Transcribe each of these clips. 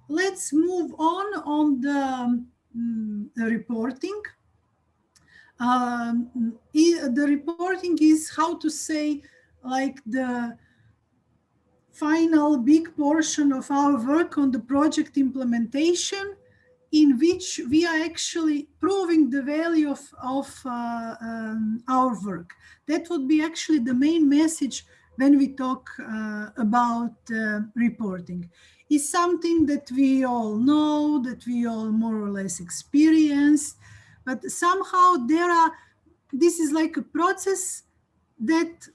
let's move on the reporting. The reporting is, how to say, like the final big portion of our work on the project implementation, in which we are actually proving the value of our work. That would be actually the main message when we talk about reporting. It's something that we all know, that we all more or less experience, but somehow this is like a process that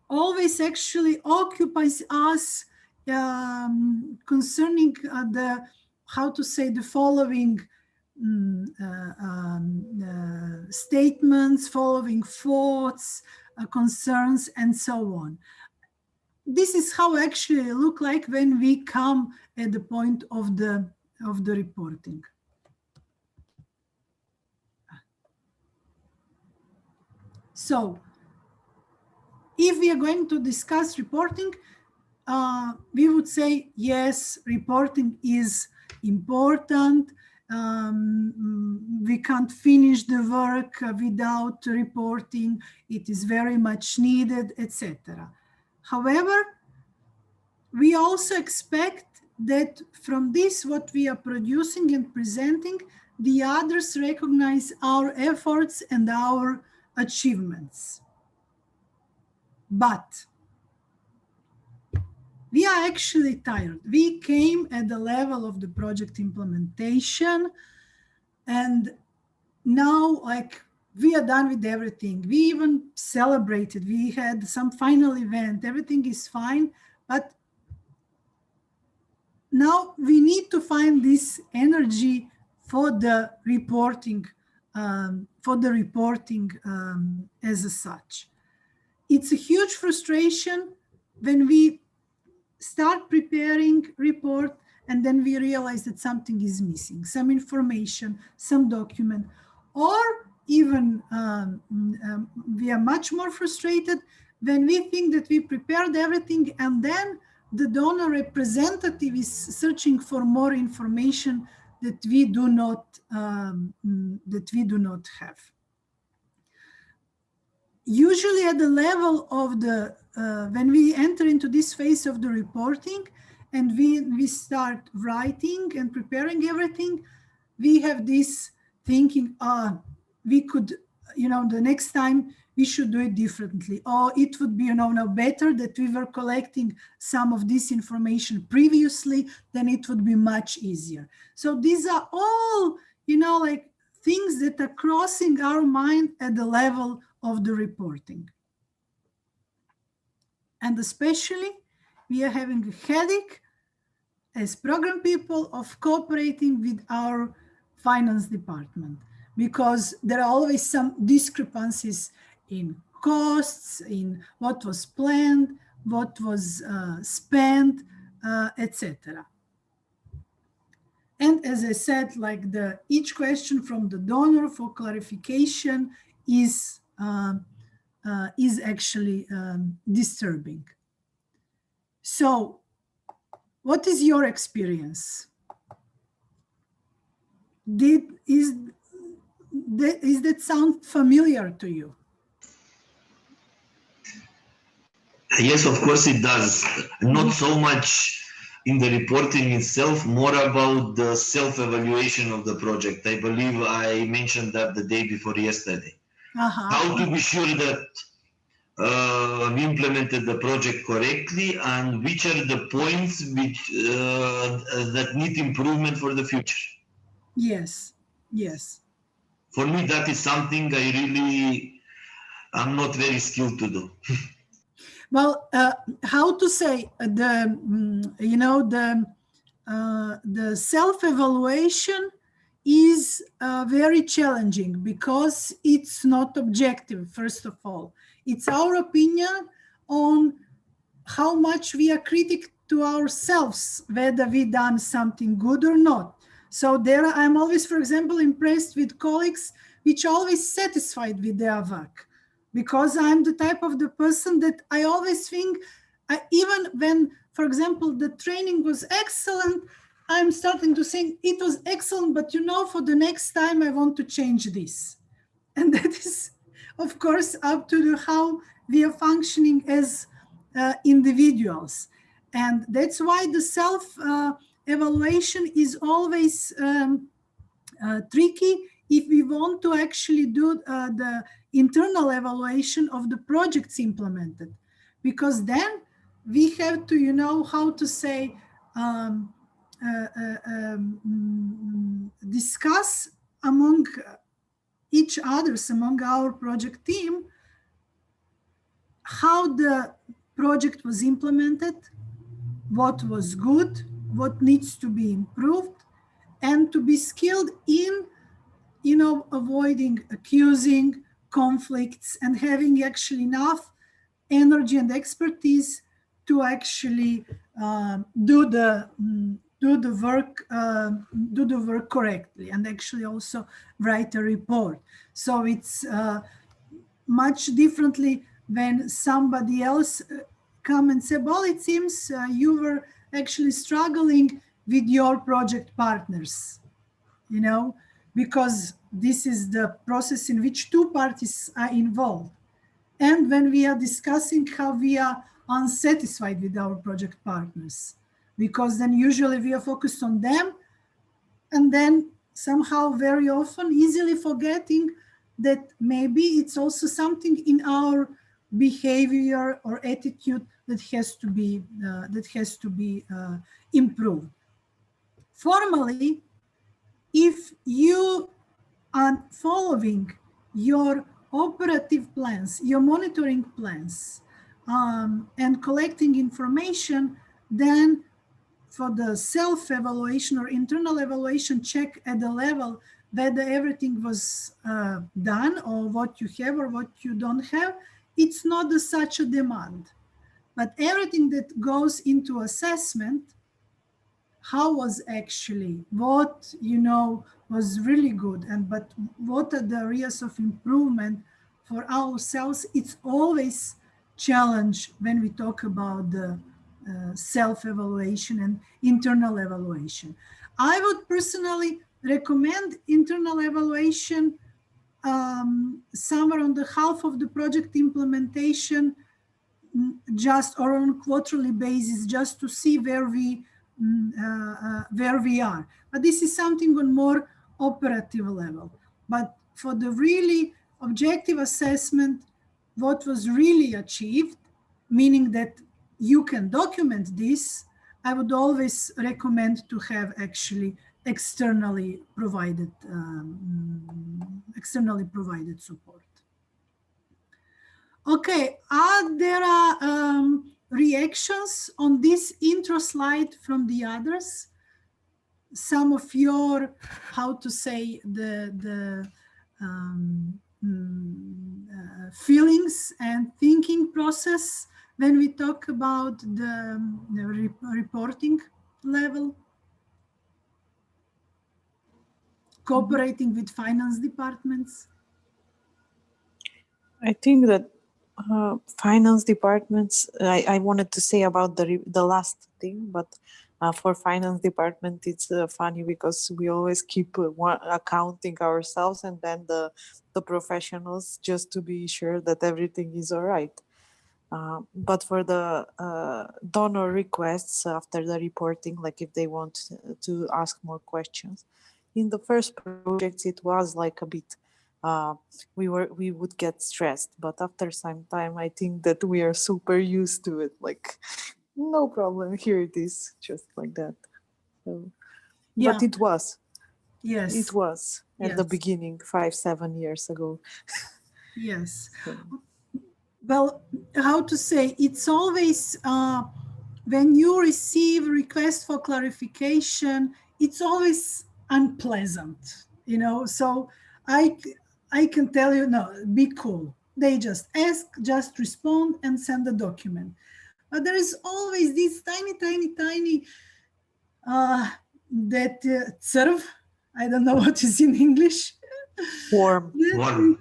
always actually occupies us concerning the following statements, following thoughts, concerns, and so on. This is how actually it look like when we come at the point of the reporting. So, if we are going to discuss reporting, we would say, yes, reporting is important. We can't finish the work without reporting. It is very much needed, etc. However, we also expect that from this, what we are producing and presenting, the others recognize our efforts and our achievements. But we are actually tired. We came at the level of the project implementation, and now, like, we are done with everything. We even celebrated. We had some final event. Everything is fine, but now we need to find this energy for the reporting, as such. It's a huge frustration when we start preparing report and then we realize that something is missing, some information, some document, or even we are much more frustrated when we think that we prepared everything and then the donor representative is searching for more information that we do not have. Usually at the level of the, when we enter into this phase of the reporting and we start writing and preparing everything, we have this thinking, we could, the next time we should do it differently. Or it would be, now better that we were collecting some of this information previously, then it would be much easier. So these are all, like things that are crossing our mind at the level of the reporting. And especially, we are having a headache as program people of cooperating with our finance department, because there are always some discrepancies in costs, in what was planned, what was spent, etc. And as I said, like each question from the donor for clarification is actually disturbing. So, what is your experience? Is that sound familiar to you? Yes, of course it does. Not so much in the reporting itself, more about the self-evaluation of the project. I believe I mentioned that the day before yesterday. How to be sure that we implemented the project correctly and which are the points which that need improvement for the future. Yes, yes. For me, that is something I'm not very skilled to do. Well, how to say, the self-evaluation is very challenging because it's not objective, first of all. It's our opinion on how much we are critical to ourselves, whether we done something good or not. So there, I'm always, for example, impressed with colleagues which are always satisfied with their work, because I'm the type of the person that I always think Even when, for example, the training was excellent, I'm starting to think it was excellent, but for the next time I want to change this. And that is, of course, up to how we are functioning as individuals. And that's why the self-evaluation is always tricky if we want to actually do the internal evaluation of the projects implemented. Because then we have to, how to say, discuss among each others, among our project team, how the project was implemented, what was good, what needs to be improved, and to be skilled in, avoiding accusing conflicts and having actually enough energy and expertise to actually do the work correctly, and actually also write a report. So it's much differently when somebody else come and say, well, it seems you were actually struggling with your project partners, because this is the process in which two parties are involved. And when we are discussing how we are unsatisfied with our project partners, because then usually we are focused on them, and then somehow very often easily forgetting that maybe it's also something in our behavior or attitude that has to be improved. Formally, if you are following your operative plans, your monitoring plans, and collecting information, then for the self-evaluation or internal evaluation, check at the level whether everything was done, or what you have or what you don't have. It's not such a demand. But everything that goes into assessment, how was actually, what was really good, but what are the areas of improvement for ourselves, it's always challenge when we talk about the self-evaluation and internal evaluation. I would personally recommend internal evaluation somewhere on the half of the project implementation, just or on a quarterly basis, just to see where we are. But this is something on more operative level. But for the really objective assessment, what was really achieved, meaning that you can document this, I would always recommend to have actually externally provided support. Okay, are there reactions on this intro slide from the others? Some of your, how to say, the feelings and thinking process when we talk about the reporting level, cooperating with finance departments? I think that finance departments, I wanted to say about the last thing, but for finance department, it's funny because we always keep accounting ourselves and then the professionals, just to be sure that everything is all right. But for the donor requests after the reporting, like if they want to ask more questions, in the first projects, it was like a bit, we would get stressed, but after some time, I think that we are super used to it. Like, no problem, here it is, just like that. So, yeah. But it was. Yes. It was at the beginning, 5-7 years ago. Yes. Well, how to say, it's always, when you receive requests for clarification, it's always unpleasant, so I can tell you, no, be cool. They just ask, just respond and send the document. But there is always this tiny serve, I don't know what is in English. Warm.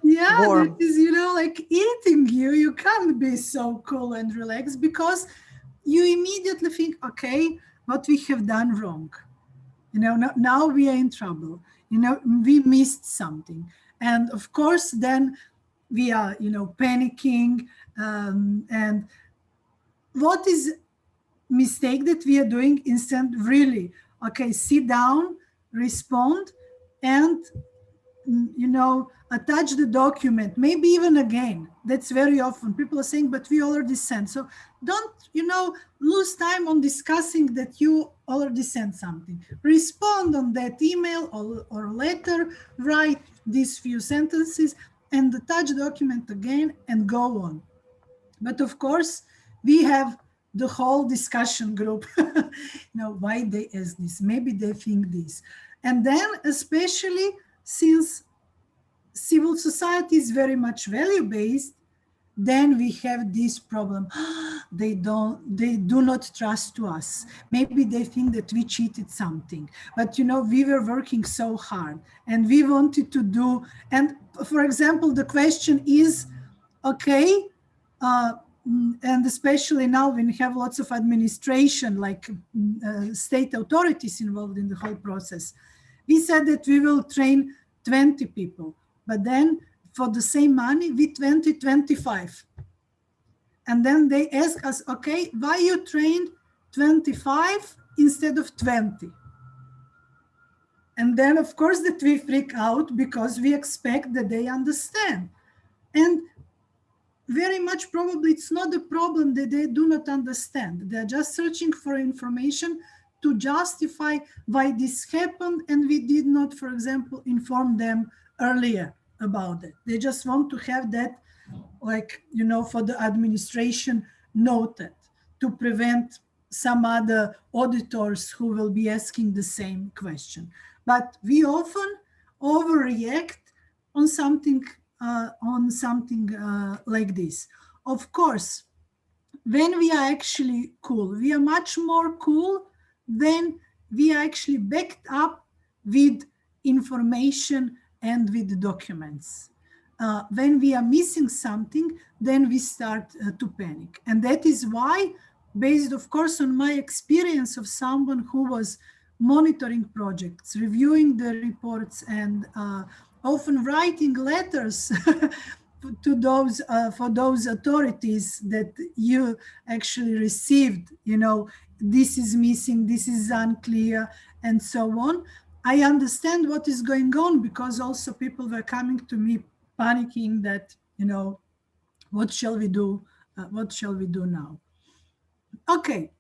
Yeah, warm. That is, like eating you. You can't be so cool and relaxed because you immediately think, okay, what we have done wrong. Now we are in trouble. We missed something. And of course, then we are, panicking. And what is mistake that we are doing? Instead, really, okay, sit down, respond, and attach the document, maybe even again. That's very often people are saying, but we already sent. So don't, lose time on discussing that you already sent something. Respond on that email or letter, write these few sentences and attach the document again and go on. But of course, we have the whole discussion group, why they ask this, maybe they think this. And then especially since civil society is very much value-based, then we have this problem. They do not trust to us. Maybe they think that we cheated something, but we were working so hard and we wanted to do. And for example, the question is, okay, and especially now when we have lots of administration, like state authorities involved in the whole process, we said that we will train 20 people, but then for the same money, we 25. And then they ask us, okay, why you trained 25 instead of 20? And then of course that we freak out because we expect that they understand. And very much probably it's not the problem that they do not understand. They're just searching for information to justify why this happened, and we did not, for example, inform them earlier about it. They just want to have that, like, for the administration noted, to prevent some other auditors who will be asking the same question. But we often overreact on something like this. Of course, when we are actually cool, we are much more cool when we are actually backed up with information and with documents. When we are missing something, then we start to panic. And that is why, based of course on my experience of someone who was monitoring projects, reviewing the reports, and often writing letters to those for those authorities that you actually received, this is missing, this is unclear, and so on. I understand what is going on, because also people were coming to me panicking that, what shall we do? What shall we do now? Okay,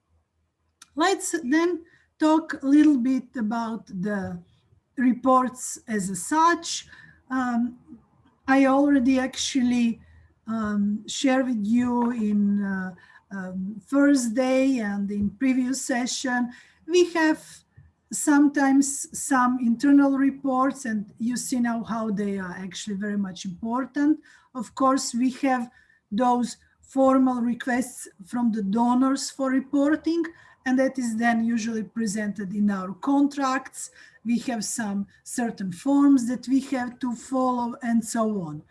let's then talk a little bit about the reports as such. I already actually shared with you in first day and in previous session. We have sometimes some internal reports, and you see now how they are actually very much important. Of course, we have those formal requests from the donors for reporting, and that is then usually presented in our contracts. We have some certain forms that we have to follow, and so on.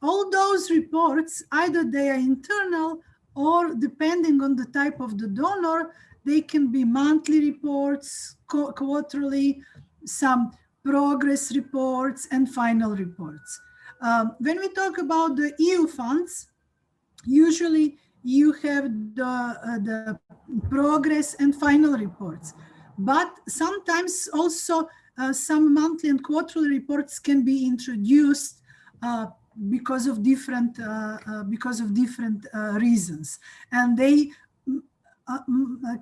All those reports, either they are internal, or depending on the type of the donor, they can be monthly reports, quarterly, some progress reports, and final reports. When we talk about the EU funds, usually you have the progress and final reports. But sometimes also some monthly and quarterly reports can be introduced because of different reasons, and they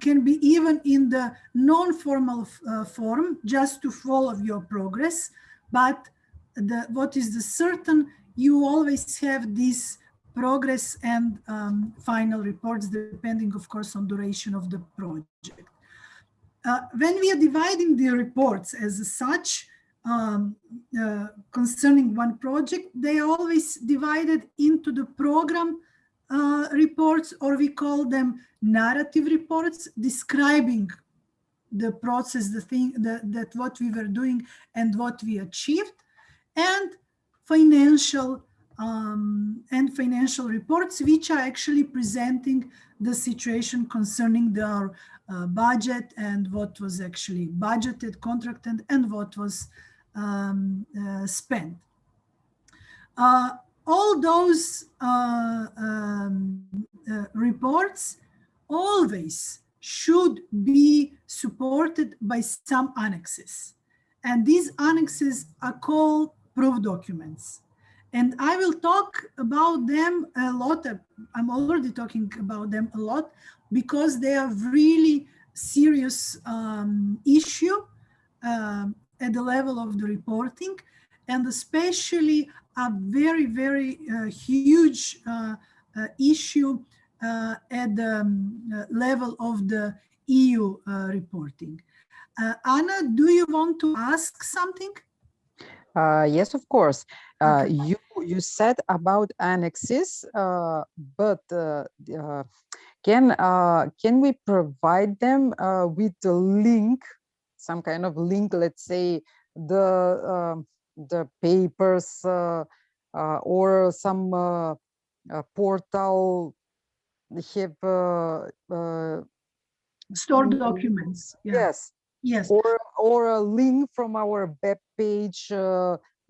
can be even in the non-formal form, just to follow your progress. But what is the certain, you always have this progress and final reports, depending, of course, on duration of the project. When we are dividing the reports as such, concerning one project, they are always divided into the program reports, or we call them narrative reports, describing the process, the thing that what we were doing and what we achieved, and financial and financial reports, which are actually presenting the situation concerning their budget and what was actually budgeted, contracted, and what was spent. All those reports always should be supported by some annexes. And these annexes are called proof documents. And I will talk about them a lot. I'm already talking about them a lot because they are really serious issue at the level of the reporting, and especially a very, very huge issue at the level of the EU reporting. Anna, do you want to ask something? Yes, of course. Okay. You said about annexes, but can we provide them with a link, some kind of link? Let's say the papers or some portal have Stored documents. Yeah. Yes. Yes. Or a link from our web page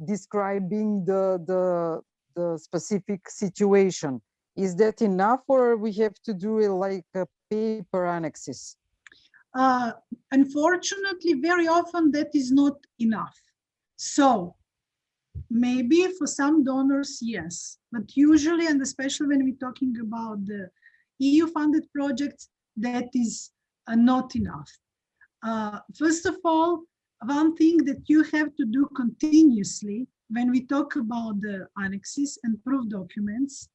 describing the specific situation. Is that enough, or we have to do it like a paper annexes? Unfortunately, very often that is not enough. So maybe for some donors, yes, but usually, and especially when we're talking about the EU funded projects, that is not enough. First of all, one thing that you have to do continuously when we talk about the annexes and proof documents,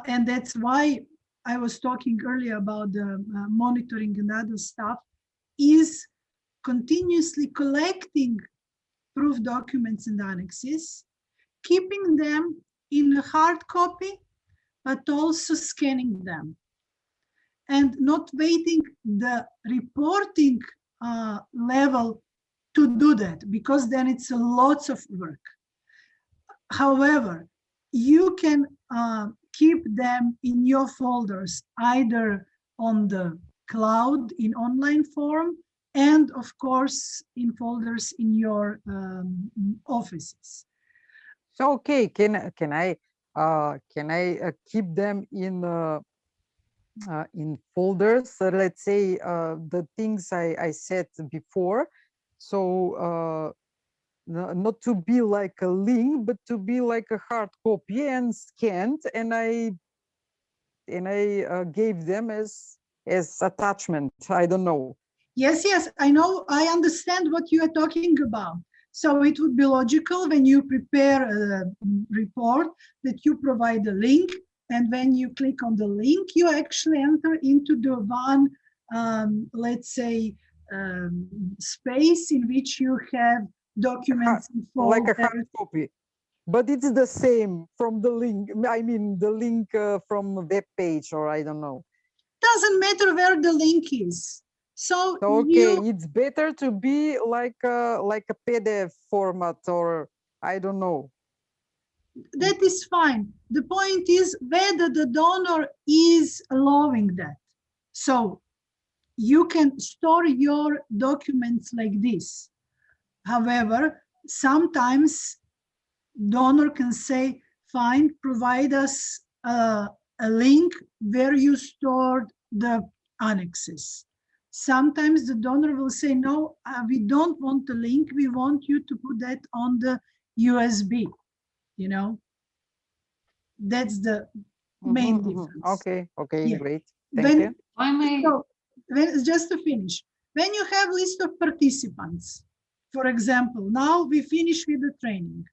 and that's why I was talking earlier about the monitoring and other stuff, is continuously collecting proof documents and annexes, keeping them in a hard copy, but also scanning them, and not waiting the reporting level to do that, because then it's lots of work. However, you can keep them in your folders, either on the cloud in online form, and of course in folders in your offices. So okay, can I keep them in folders? Let's say the things I said before. So not to be like a link, but to be like a hard copy and scanned, and I gave them as attachment. I don't know. Yes, I know, I understand what you are talking about. So it would be logical when you prepare a report that you provide a link, and when you click on the link, you actually enter into the one, let's say, space in which you have documents in folders. Like a hard copy. But it's the same from the link. I mean, the link from the web page, or I don't know. Doesn't matter where the link is. So okay, it's better to be like a PDF format, or I don't know. That is fine. The point is whether the donor is allowing that. So you can store your documents like this. However, sometimes donor can say, fine, provide us a link where you stored the annexes. Sometimes the donor will say, no, we don't want the link. We want you to put that on the USB. You know, that's the main difference. Okay, Yeah. Great. Thank you. So, just to finish, when you have list of participants, for example, now we finish with the training.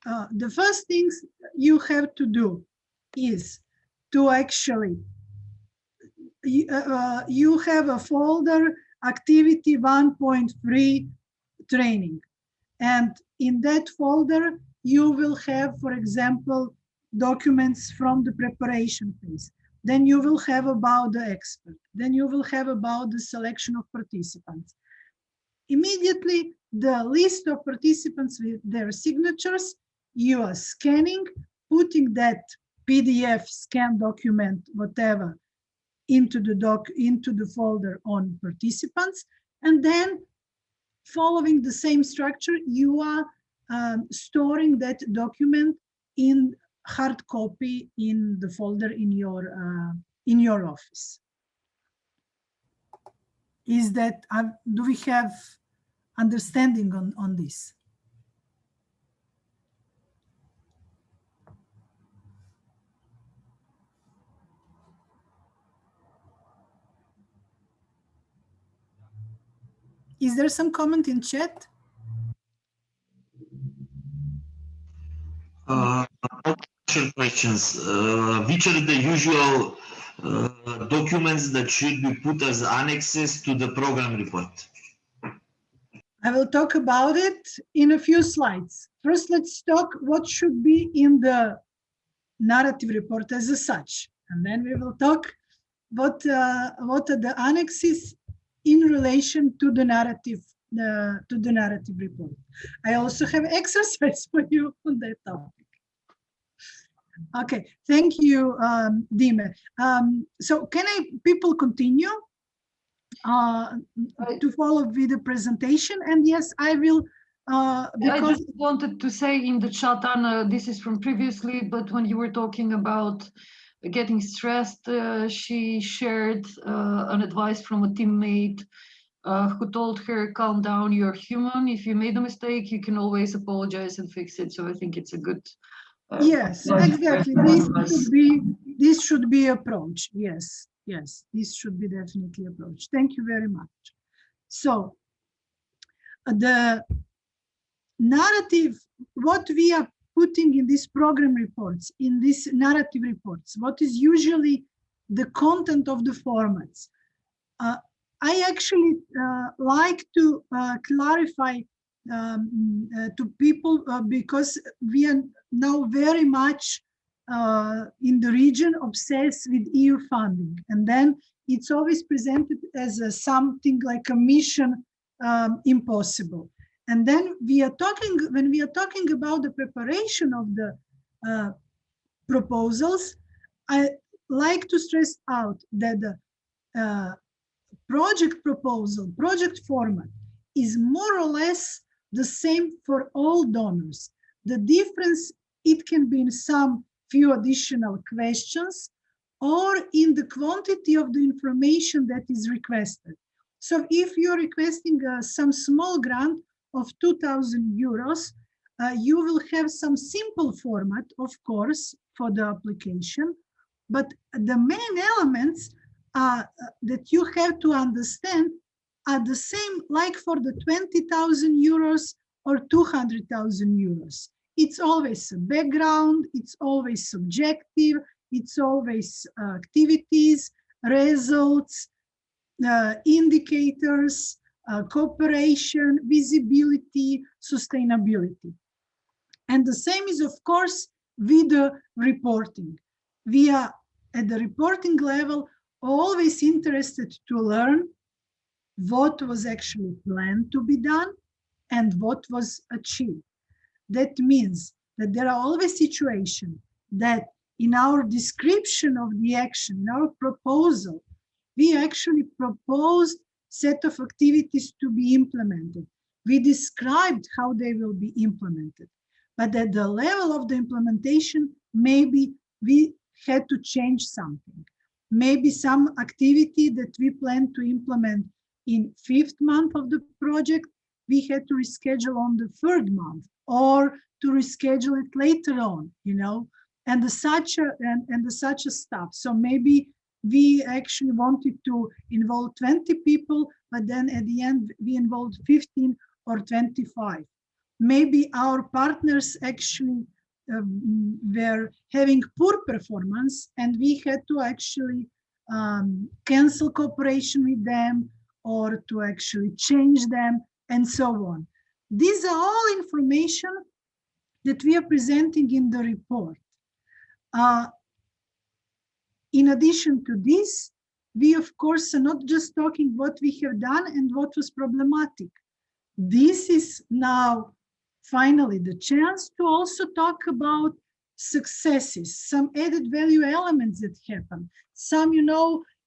The first things you have to do is to actually, you have a folder, activity 1.3 training. And in that folder, you will have, for example, documents from the preparation phase. Then you will have about the expert. Then you will have about the selection of participants. Immediately, the list of participants with their signatures you are scanning, putting that PDF, scan document, whatever, into the folder on participants, and then following the same structure, you are storing that document in hard copy in the folder in your office. Is that, do we have understanding on this? Is there some comment in chat? Questions. Which are the usual documents that should be put as annexes to the program report? I will talk about it in a few slides. First, let's talk what should be in the narrative report as such, and then we will talk what are the annexes in relation to the narrative report. I also have exercise for you on that topic. Okay, thank you, Dime. So can people continue to follow with the presentation? And yes, I will. I just wanted to say in the chat, Anna, this is from previously, but when you were talking about getting stressed, she shared an advice from a teammate who told her, calm down, you're human. If you made a mistake, you can always apologize and fix it. So I think it's a good... yes, exactly. This should be approach. Yes, yes, this should be definitely approach. Thank you very much. So the narrative, what we are putting in these program reports, in these narrative reports, what is usually the content of the formats. I actually like to clarify to people because we are now very much in the region obsessed with EU funding, and then it's always presented as something like a mission impossible. And then when we are talking about the preparation of the proposals, I like to stress out that the project proposal, project format is more or less the same for all donors. The difference, it can be in some few additional questions or in the quantity of the information that is requested. So if you're requesting some small grant of 2,000 euros, you will have some simple format, of course, for the application, but the main elements that you have to understand are the same like for the 20,000 euros or 200,000 euros. It's always a background, it's always subjective, it's always activities, results, indicators, cooperation, visibility, sustainability. And the same is, of course, with the reporting. We are at the reporting level always interested to learn what was actually planned to be done and what was achieved. That means that there are always situations that in our description of the action, in our proposal, we actually proposed set of activities to be implemented. We described how they will be implemented. But at the level of the implementation, maybe we had to change something. Maybe some activity that we planned to implement in 5th month of the project, we had to reschedule on the 3rd month or to reschedule it later on, you know, and the such a stuff. So maybe we actually wanted to involve 20 people, but then at the end we involved 15 or 25. Maybe our partners actually were having poor performance and we had to actually cancel cooperation with them or to actually change them and so on. These are all information that we are presenting in the report. In addition to this, we of course are not just talking what we have done and what was problematic. This is now finally, the chance to also talk about successes, some added value elements that happen, some,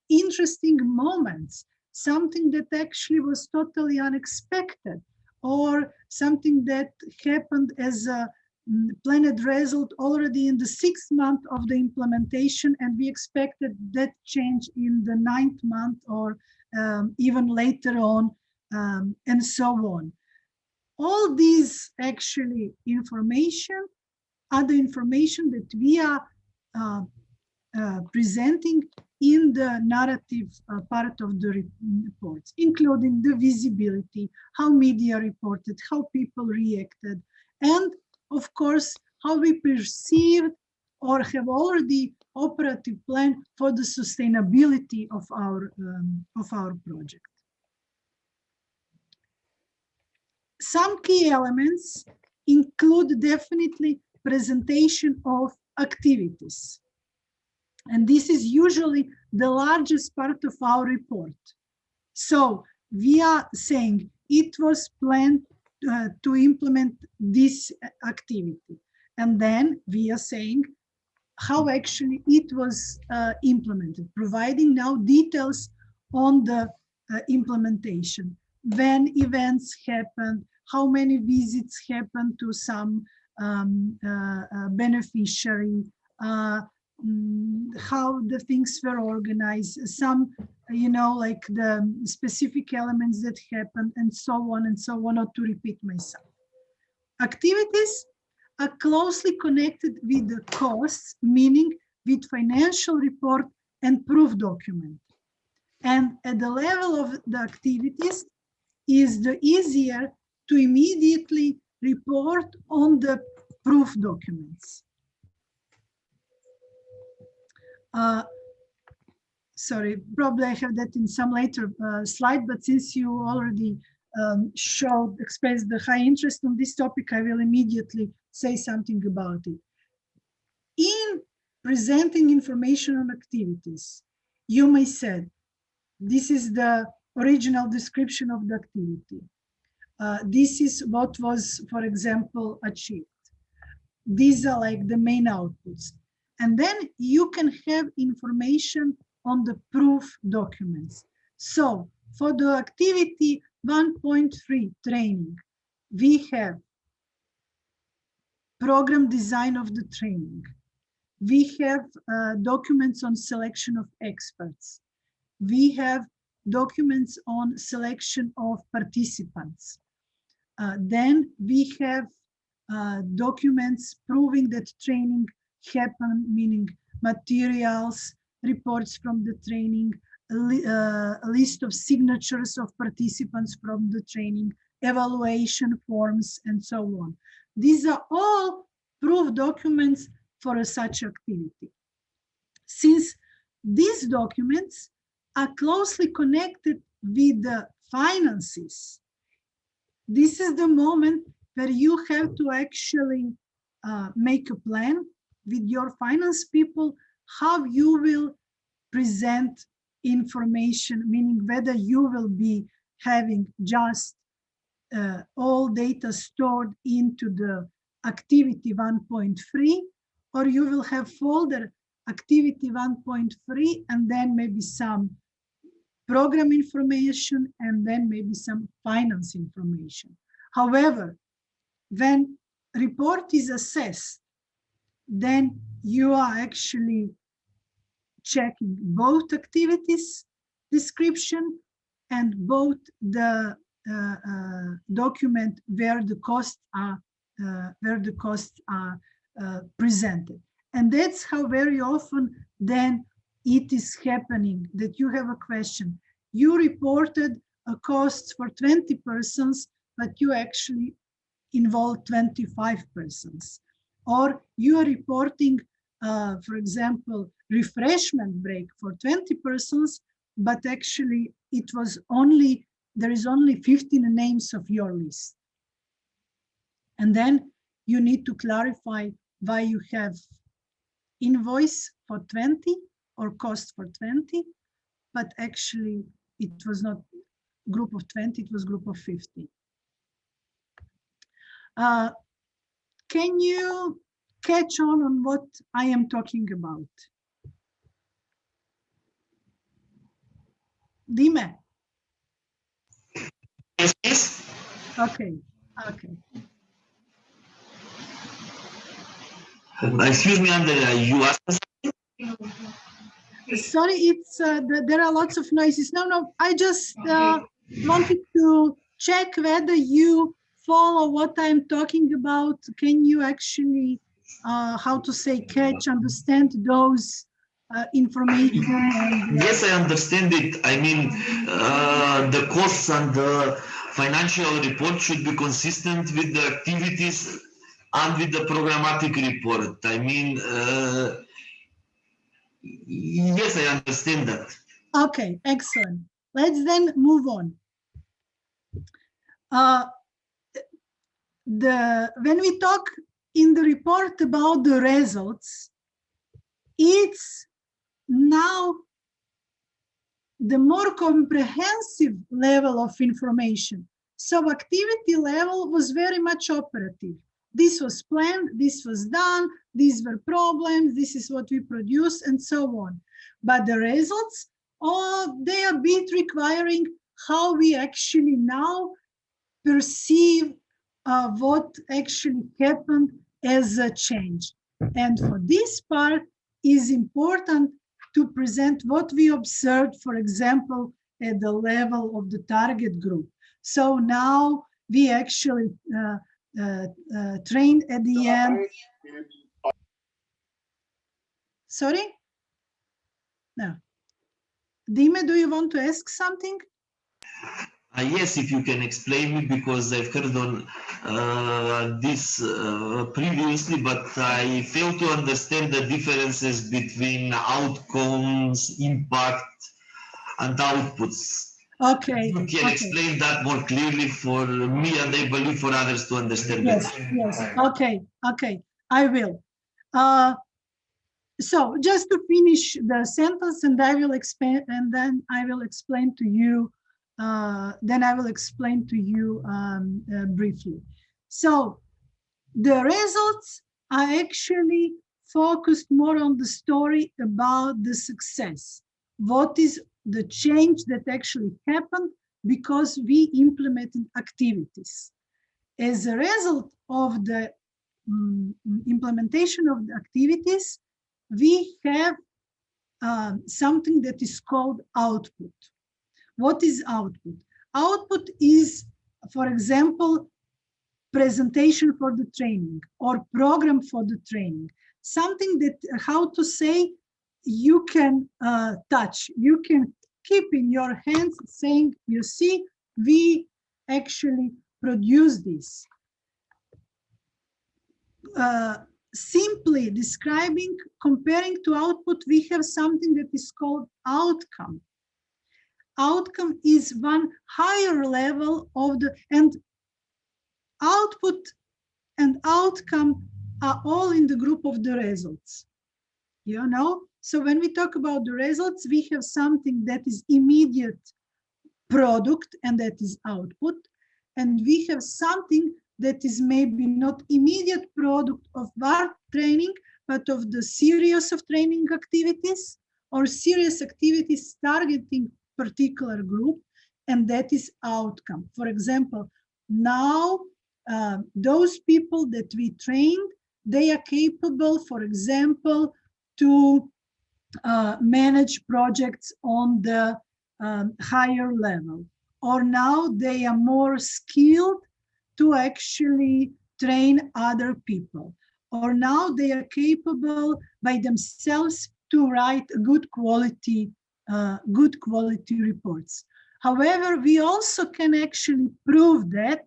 interesting moments, something that actually was totally unexpected, or something that happened as a planned result already in the 6th month of the implementation, and we expected that change in the 9th month or even later on, and so on. All these actually information are the information that we are presenting in the narrative part of the reports, including the visibility, how media reported, how people reacted, and of course, how we perceived or have already operative plan for the sustainability of our project. Some key elements include definitely presentation of activities. And this is usually the largest part of our report. So we are saying it was planned to implement this activity. And then we are saying how actually it was implemented, providing now details on the implementation, when events happened, how many visits happened to some beneficiary, how the things were organized, some, like the specific elements that happened, and so on, not to repeat myself. Activities are closely connected with the costs, meaning with financial report and proof document. And at the level of the activities is the easier to immediately report on the proof documents. Sorry, probably I have that in some later slide, but since you already expressed the high interest on this topic, I will immediately say something about it. In presenting information on activities, you may say, this is the original description of the activity. This is what was, for example, achieved. These are like the main outputs. And then you can have information on the proof documents. So for the activity 1.3 training, we have program design of the training. We have documents on selection of experts. We have documents on selection of participants. Then we have documents proving that training happened, meaning materials, reports from the training, a list of signatures of participants from the training, evaluation forms, and so on. These are all proof documents for such activity. Since these documents are closely connected with the finances, this is the moment where you have to actually make a plan with your finance people, how you will present information, meaning whether you will be having just all data stored into the activity 1.3, or you will have folder activity 1.3 and then maybe some program information and then maybe some finance information. However, when report is assessed, then you are actually checking both activities description and both the document where the costs are presented. And that's how very often then it is happening that you have a question. You reported a cost for 20 persons, but you actually involved 25 persons. Or you are reporting, for example, refreshment break for 20 persons, but actually there is only 15 names of your list. And then you need to clarify why you have invoice for 20 or cost for 20, but actually it was not group of 20, it was group of 50. Can you catch on what I am talking about? Dime. Yes. Okay. Okay. Excuse me, Andrea, you asked us? Sorry, it's there are lots of noises. No, I just wanted to check whether you follow what I'm talking about. Can you actually, how to say, catch, understand those information? And, Yes, I understand it. I mean, the costs and the financial report should be consistent with the activities and with the programmatic report. I mean, yes, I understand that. Okay, excellent. Let's then move on. When we talk in the report about the results, it's now the more comprehensive level of information. So activity level was very much operative. This was planned, this was done, these were problems, this is what we produced, and so on. But the results, they are a bit requiring how we actually now perceive what actually happened as a change. And for this part is important to present what we observed, for example, at the level of the target group. So now we actually trained at the end. Sorry? No. Dime, do you want to ask something? Yes, if you can explain me, because I've heard on this previously, but I fail to understand the differences between outcomes, impact, and outputs. Okay. You can explain that more clearly for me, and I believe for others to understand better. Yes. Okay. I will. So just to finish the sentence, and I will explain, and then I will explain to you. Briefly. So the results are actually focused more on the story about the success. What is the change that actually happened because we implemented activities. As a result of the implementation of the activities, we have something that is called output. What is output? Output is, for example, presentation for the training or program for the training. Something that, how to say, you can touch, you can keep in your hands, saying, you see, we actually produce this. Simply describing, comparing to output, we have something that is called outcome. Outcome is one higher level of the, and output and outcome are all in the group of the results. You know, so when we talk about the results, we have something that is immediate product, and that is output, and we have something that is maybe not immediate product of our training, but of the series of training activities or serious activities targeting particular group, and that is outcome. For example, now those people that we trained, they are capable, for example, to manage projects on the higher level, or now they are more skilled to actually train other people, or now they are capable by themselves to write good quality reports. However, we also can actually prove that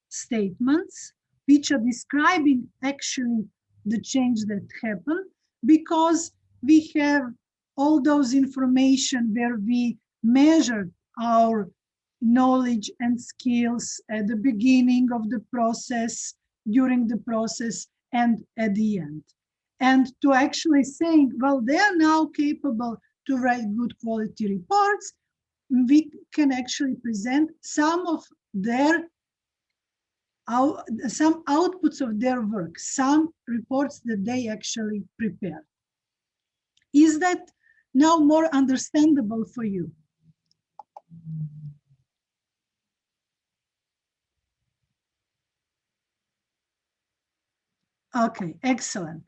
statements which are describing actually the change that happened, because we have all those information where we measured our knowledge and skills at the beginning of the process, during the process, and at the end. And to actually saying, well, they are now capable to write good quality reports, we can actually present some of their some outputs of their work, some reports that they actually prepare. Is that now more understandable for you? Okay, excellent.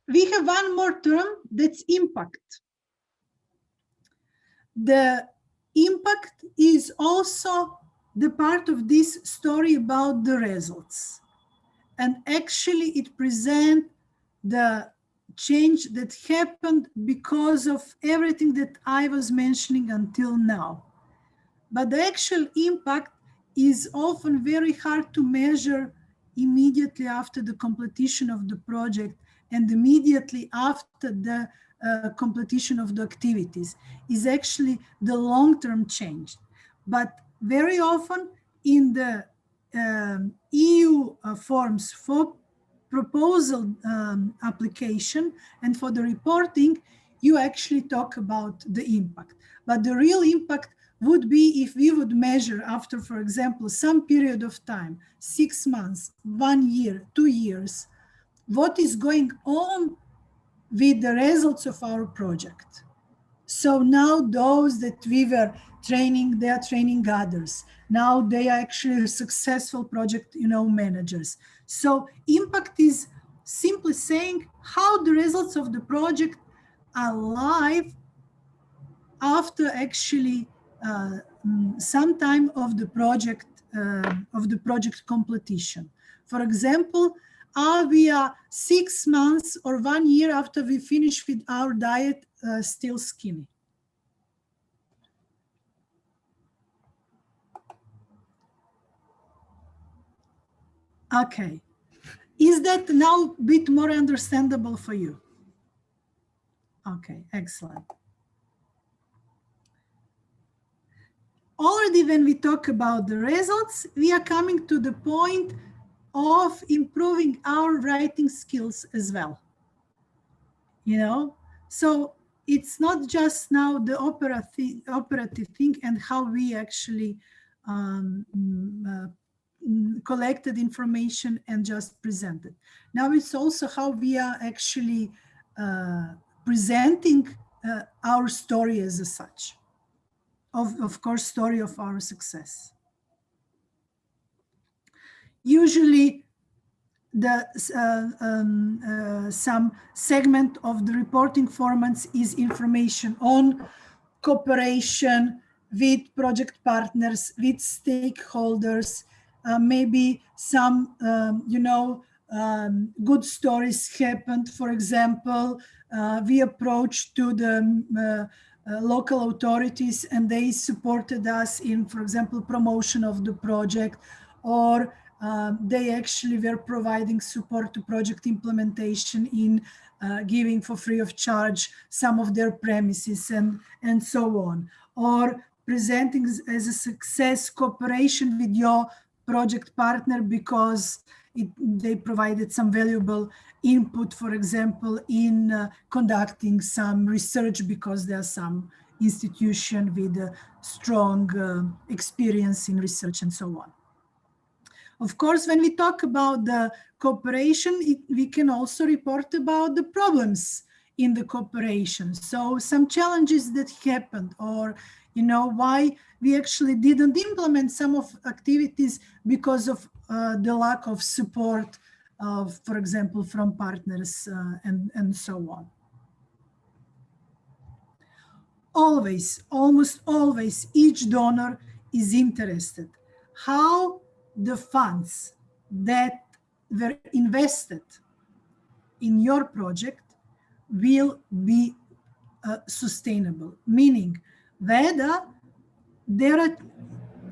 We have one more term, that's impact. The impact is also the part of this story about the results. And actually it presents the change that happened because of everything that I was mentioning until now. But the actual impact is often very hard to measure immediately after the completion of the project and immediately after the completion of the activities. Is actually the long-term change. But very often in the EU forms for proposal application and for the reporting, you actually talk about the impact. But the real impact would be if we would measure after, for example, some period of time, 6 months, 1 year, 2 years, what is going on with the results of our project. So now those that we were training, they are training others. Now they are actually successful project, managers. So impact is simply saying how the results of the project are live after actually some time of the project completion. For example, are we 6 months or 1 year after we finish with our diet still skinny? Okay. Is that now a bit more understandable for you? Okay, excellent. Already when we talk about the results, we are coming to the point of improving our writing skills as well. So it's not just now the operative thing and how we actually collected information and just presented. Now it's also how we are actually presenting our story as such. Of course, story of our success. Usually, some segment of the reporting formats is information on cooperation with project partners, with stakeholders, maybe some, good stories happened. For example, we approached to the local authorities and they supported us in, for example, promotion of the project, or they actually were providing support to project implementation in giving for free of charge some of their premises and so on, or presenting as a success cooperation with your project partner because they provided some valuable input, for example, in conducting some research because there are some institution with a strong experience in research and so on. Of course, when we talk about the cooperation, we can also report about the problems in the cooperation. So some challenges that happened, or why we actually didn't implement some of activities because of the lack of support, for example, from partners and so on. Always, almost always, each donor is interested how the funds that were invested in your project will be sustainable, meaning whether there are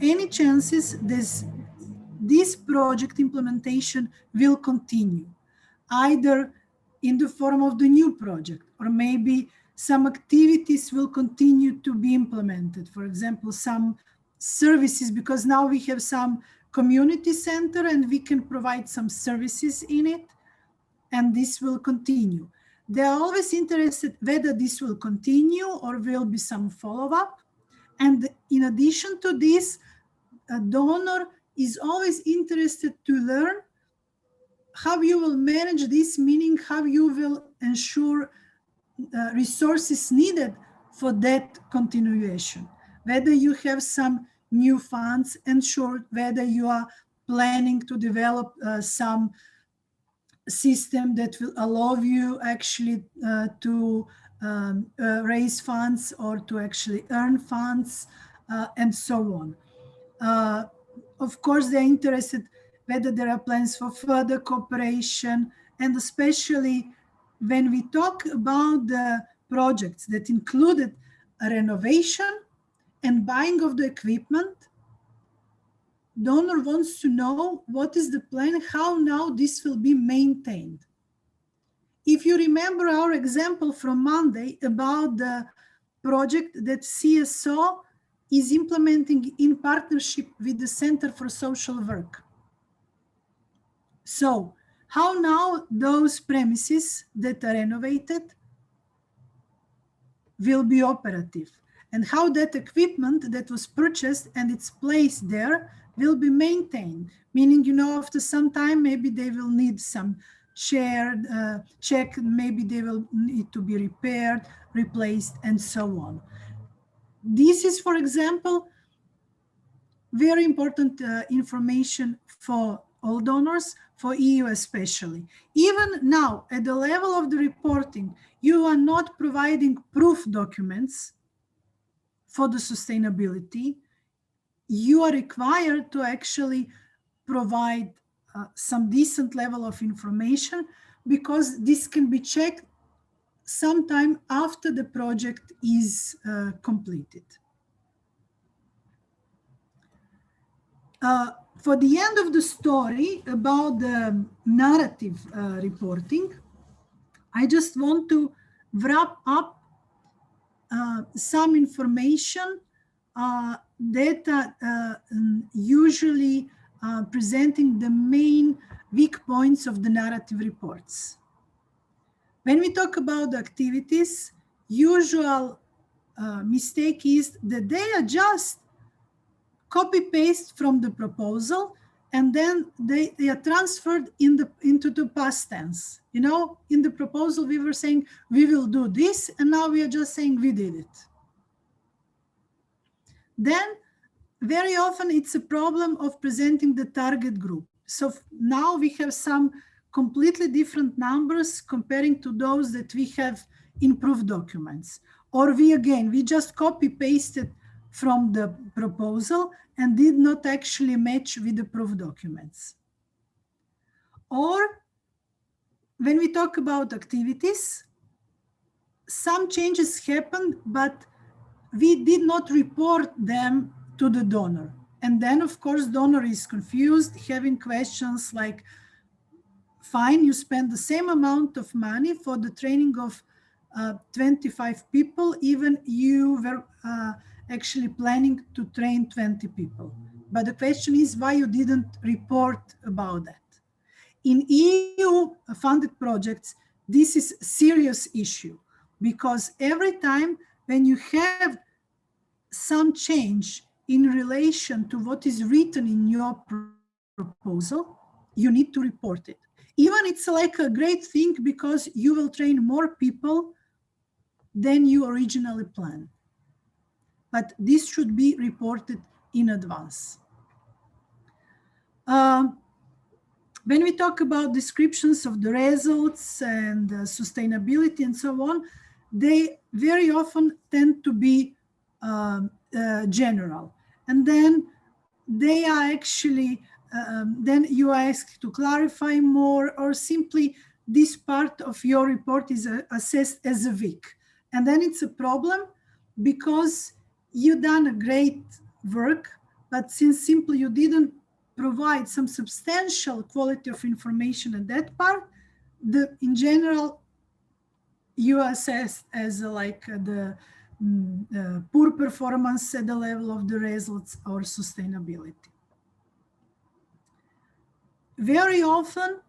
any chances this project implementation will continue, either in the form of the new project, or maybe some activities will continue to be implemented. For example, some services, because now we have some community center and we can provide some services in it, and this will continue. They are always interested whether this will continue or will be some follow-up. And in addition to this, a donor is always interested to learn how you will manage this, meaning how you will ensure resources needed for that continuation. Whether you have some new funds ensured, whether you are planning to develop some system that will allow you actually to raise funds or to actually earn funds and so on. Of course, they're interested whether there are plans for further cooperation, and especially when we talk about the projects that included a renovation and buying of the equipment, donor wants to know what is the plan, how now this will be maintained. If you remember our example from Monday about the project that CSO is implementing in partnership with the Center for Social Work. So how now those premises that are renovated will be operative, and how that equipment that was purchased and it's placed there will be maintained, meaning, you know, after some time, maybe they will need some shared check, maybe they will need to be repaired, replaced, and so on. This is, for example, very important information for all donors, for EU especially. Even now, at the level of the reporting, you are not providing proof documents for the sustainability. You are required to actually provide some decent level of information, because this can be checked sometime after the project is completed. For the end of the story about the narrative reporting, I just want to wrap up some information that are usually presenting the main weak points of the narrative reports. When we talk about the activities, usual mistake is that they are just copy-paste from the proposal, and then they are transferred into the past tense. You know, in the proposal, we were saying, we will do this, and now we are just saying we did it. Then, very often, it's a problem of presenting the target group. So now we have some completely different numbers comparing to those that we have in proof documents. Or we just copy-pasted from the proposal and did not actually match with the proof documents. Or when we talk about activities, some changes happened, but we did not report them to the donor. And then, of course, donor is confused, having questions like, fine, you spend the same amount of money for the training of 25 people, even you were actually planning to train 20 people. But the question is why you didn't report about that. In EU-funded projects, this is a serious issue, because every time when you have some change in relation to what is written in your proposal, you need to report it. Even it's like a great thing because you will train more people than you originally planned. But this should be reported in advance. When we talk about descriptions of the results and sustainability and so on, they very often tend to be general. And then they are actually, then you are asked to clarify more, or simply this part of your report is assessed as a weak. And then it's a problem because you've done a great work, but since simply you didn't provide some substantial quality of information at that part, in general, you are assessed as the poor performance at the level of the results or sustainability. Very often,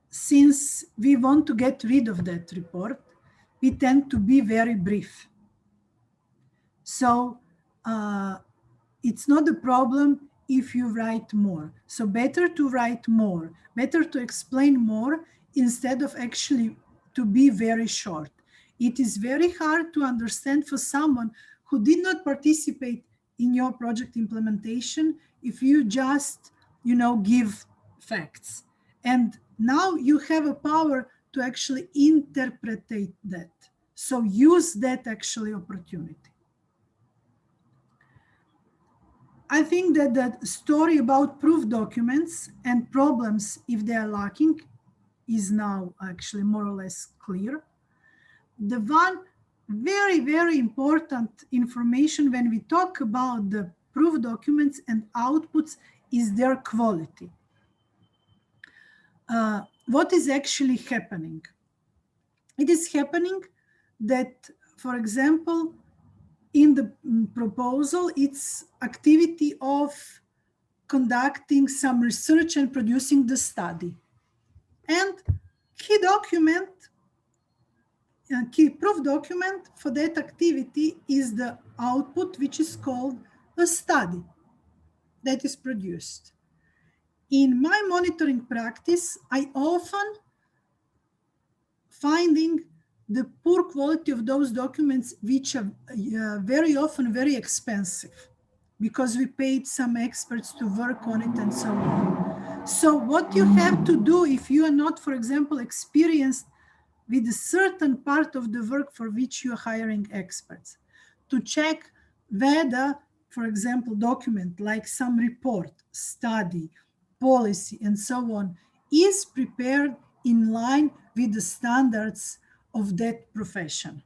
since we want to get rid of that report, we tend to be very brief. So it it's not a problem if you write more. So better to write more, better to explain more instead of actually to be very short. It is very hard to understand for someone who did not participate in your project implementation if you just, give facts. And now you have a power to actually interpret that. So use that actually opportunity. I think that the story about proof documents and problems, if they are lacking, is now actually more or less clear. The one very, very important information when we talk about the proof documents and outputs is their quality. What is actually happening? It is happening that, for example, in the proposal, it's activity of conducting some research and producing the study. And key proof document for that activity is the output, which is called a study that is produced. In my monitoring practice, I often finding the poor quality of those documents, which are very often very expensive because we paid some experts to work on it and so on. So what you have to do if you are not, for example, experienced with a certain part of the work for which you are hiring experts, to check whether, for example, document like some report, study, policy, and so on, is prepared in line with the standards of that profession.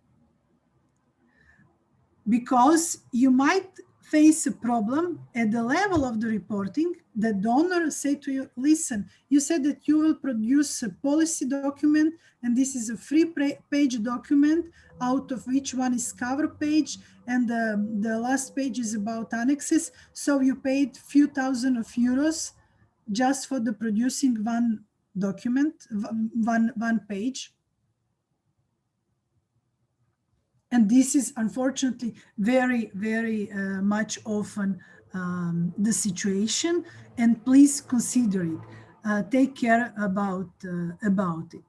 Because you might face a problem at the level of the reporting. The donor say to you, listen, you said that you will produce a policy document, and this is a free-page document, out of which one is cover page, and the last page is about annexes. So you paid few thousand of euros just for the producing one document, one page. And this is unfortunately very, very much often the situation. And please consider it. Take care about it.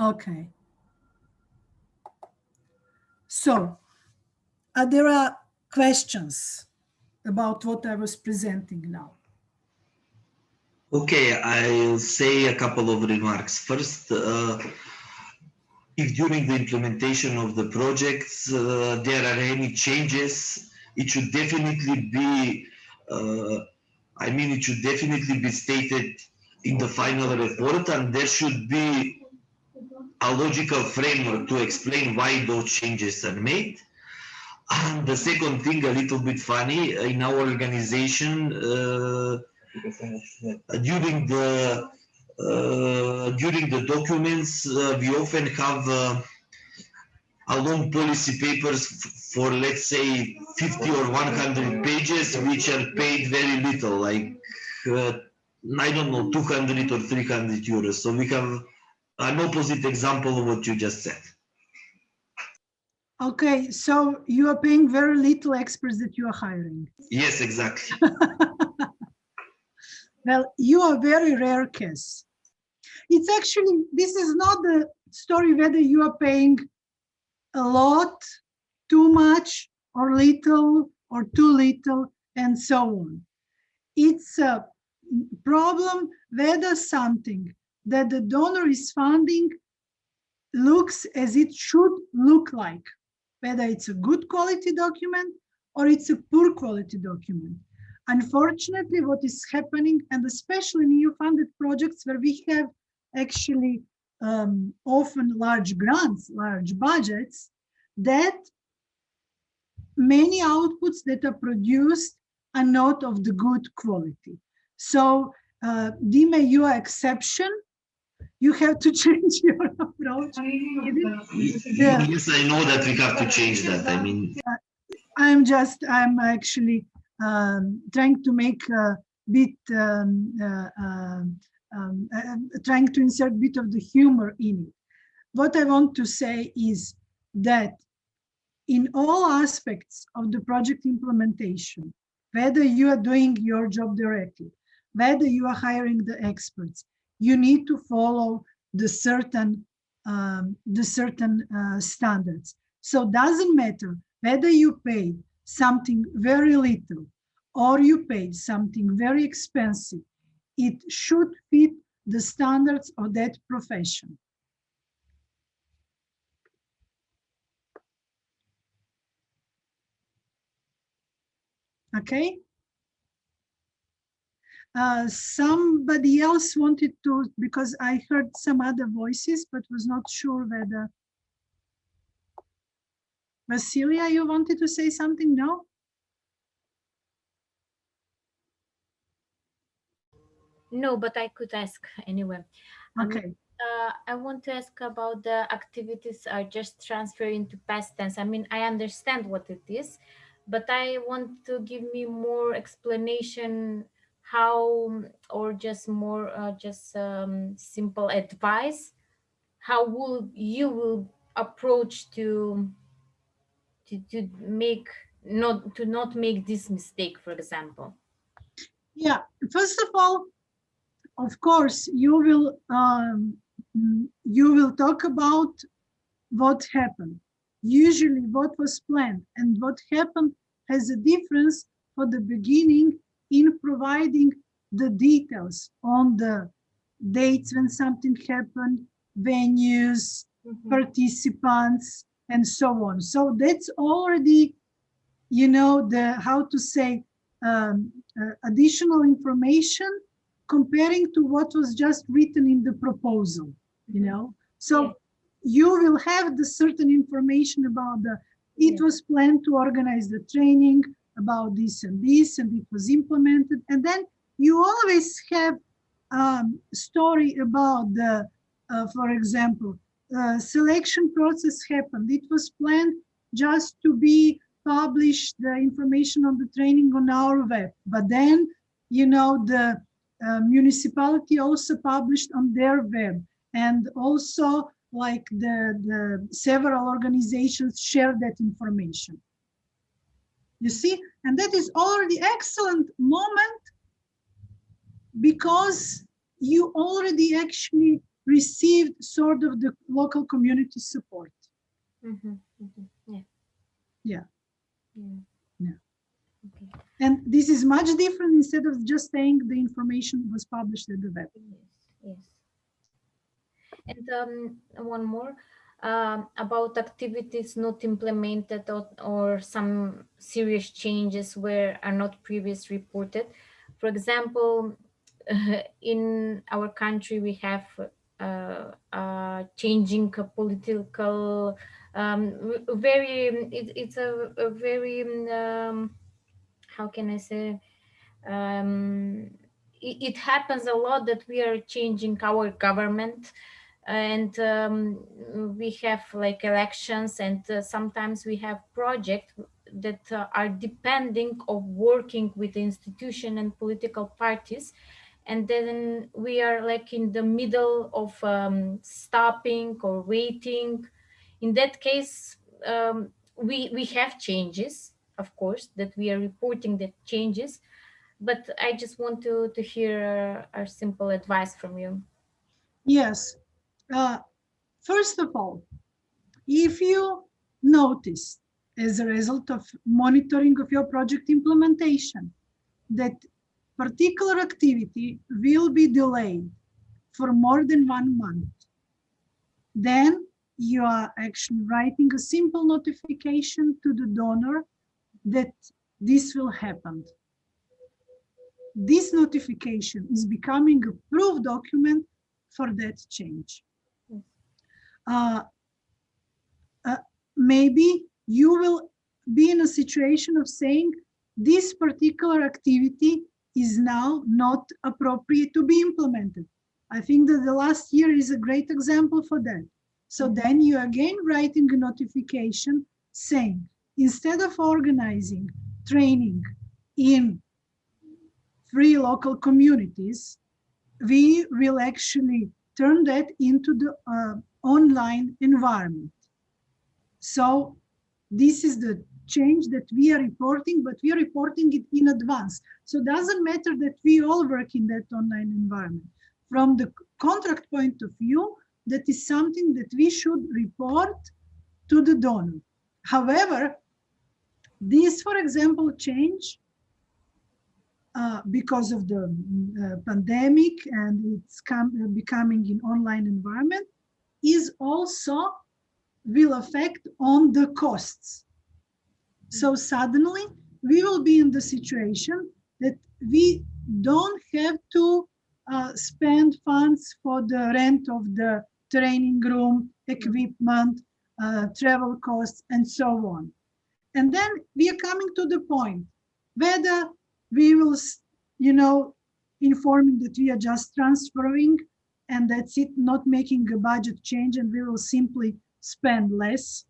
Okay. So there are questions about what I was presenting now. Okay, I'll say a couple of remarks. First, if during the implementation of the projects there are any changes, it should definitely be, it should definitely be stated in the final report, and there should be a logical framework to explain why those changes are made. And the second thing, a little bit funny, in our organization, during the documents, we often have a long policy papers for, let's say, 50 or 100 pages, which are paid very little, like, I don't know, 200 or 300 euros. So we have an opposite example of what you just said. Okay, so you are paying very little experts that you are hiring. Yes, exactly. Well, you are very rare case. It's actually, this is not the story whether you are paying a lot, too much, or little, or too little, and so on. It's a problem whether something that the donor is funding looks as it should look like, whether it's a good quality document or it's a poor quality document. Unfortunately, what is happening, and especially in EU-funded projects where we have actually often large grants, large budgets, that many outputs that are produced are not of the good quality. So, Dime, you are exception. You have to change your approach. Yes, I know that we have to change that. I'm actually trying to make a bit, trying to insert a bit of the humor in it. What I want to say is that in all aspects of the project implementation, whether you are doing your job directly, whether you are hiring the experts, you need to follow the certain standards. So it doesn't matter whether you paid something very little or you paid something very expensive, it should fit the standards of that profession. Okay. Somebody else wanted to, because I heard some other voices, but was not sure whether. Vasilia, you wanted to say something? No? No, but I could ask anyway. Okay. I want to ask about the activities are just transferred into past tense. I mean, I understand what it is, but I want to give me more explanation how, or just more, simple advice. How will you approach to make not make this mistake, for example? Yeah. First of all, of course, you will talk about what happened. Usually what was planned and what happened has a difference for the beginning in providing the details on the dates when something happened, venues, participants, and so on. So that's already, you know, the, how to say, additional information comparing to what was just written in the proposal, you know. So you will have the certain information about the, it was planned to organize the training about this, and it was implemented. And then you always have story about the, for example, selection process happened. It was planned just to be published, the information on the training on our web. But then, you know, the municipality also published on their web, and also like the several organizations share that information. You see, and that is already excellent moment because you already actually received sort of the local community support. Yeah. Yeah. Yeah. Yeah. Okay. And this is much different instead of just saying the information was published at the web. Yes. And one more about activities not implemented or some serious changes where are not previously reported. For example, in our country we have changing political it's a very how can I say, it happens a lot that we are changing our government, and we have like elections, and sometimes we have projects that are depending of working with the institution and political parties, and then we are like in the middle of stopping or waiting. In that case, we have changes, of course, that we are reporting the changes, but I just want to hear a simple advice from you. Yes. First of all, if you notice as a result of monitoring of your project implementation that particular activity will be delayed for more than 1 month, then you are actually writing a simple notification to the donor that this will happen. This notification is becoming a proof document for that change. Maybe you will be in a situation of saying this particular activity is now not appropriate to be implemented. I think that the last year is a great example for that. So then you again writing a notification saying, instead of organizing training in 3 local communities, we will actually turn that into the online environment. So this is the change that we are reporting, but we are reporting it in advance. So it doesn't matter that we all work in that online environment. From the contract point of view, that is something that we should report to the donor. However, this, for example, change because of the pandemic and it's becoming an online environment is also will affect on the costs. So suddenly we will be in the situation that we don't have to spend funds for the rent of the training room, equipment, travel costs, and so on. And then we are coming to the point whether we will, informing that we are just transferring and that's it, not making a budget change, and we will simply spend less,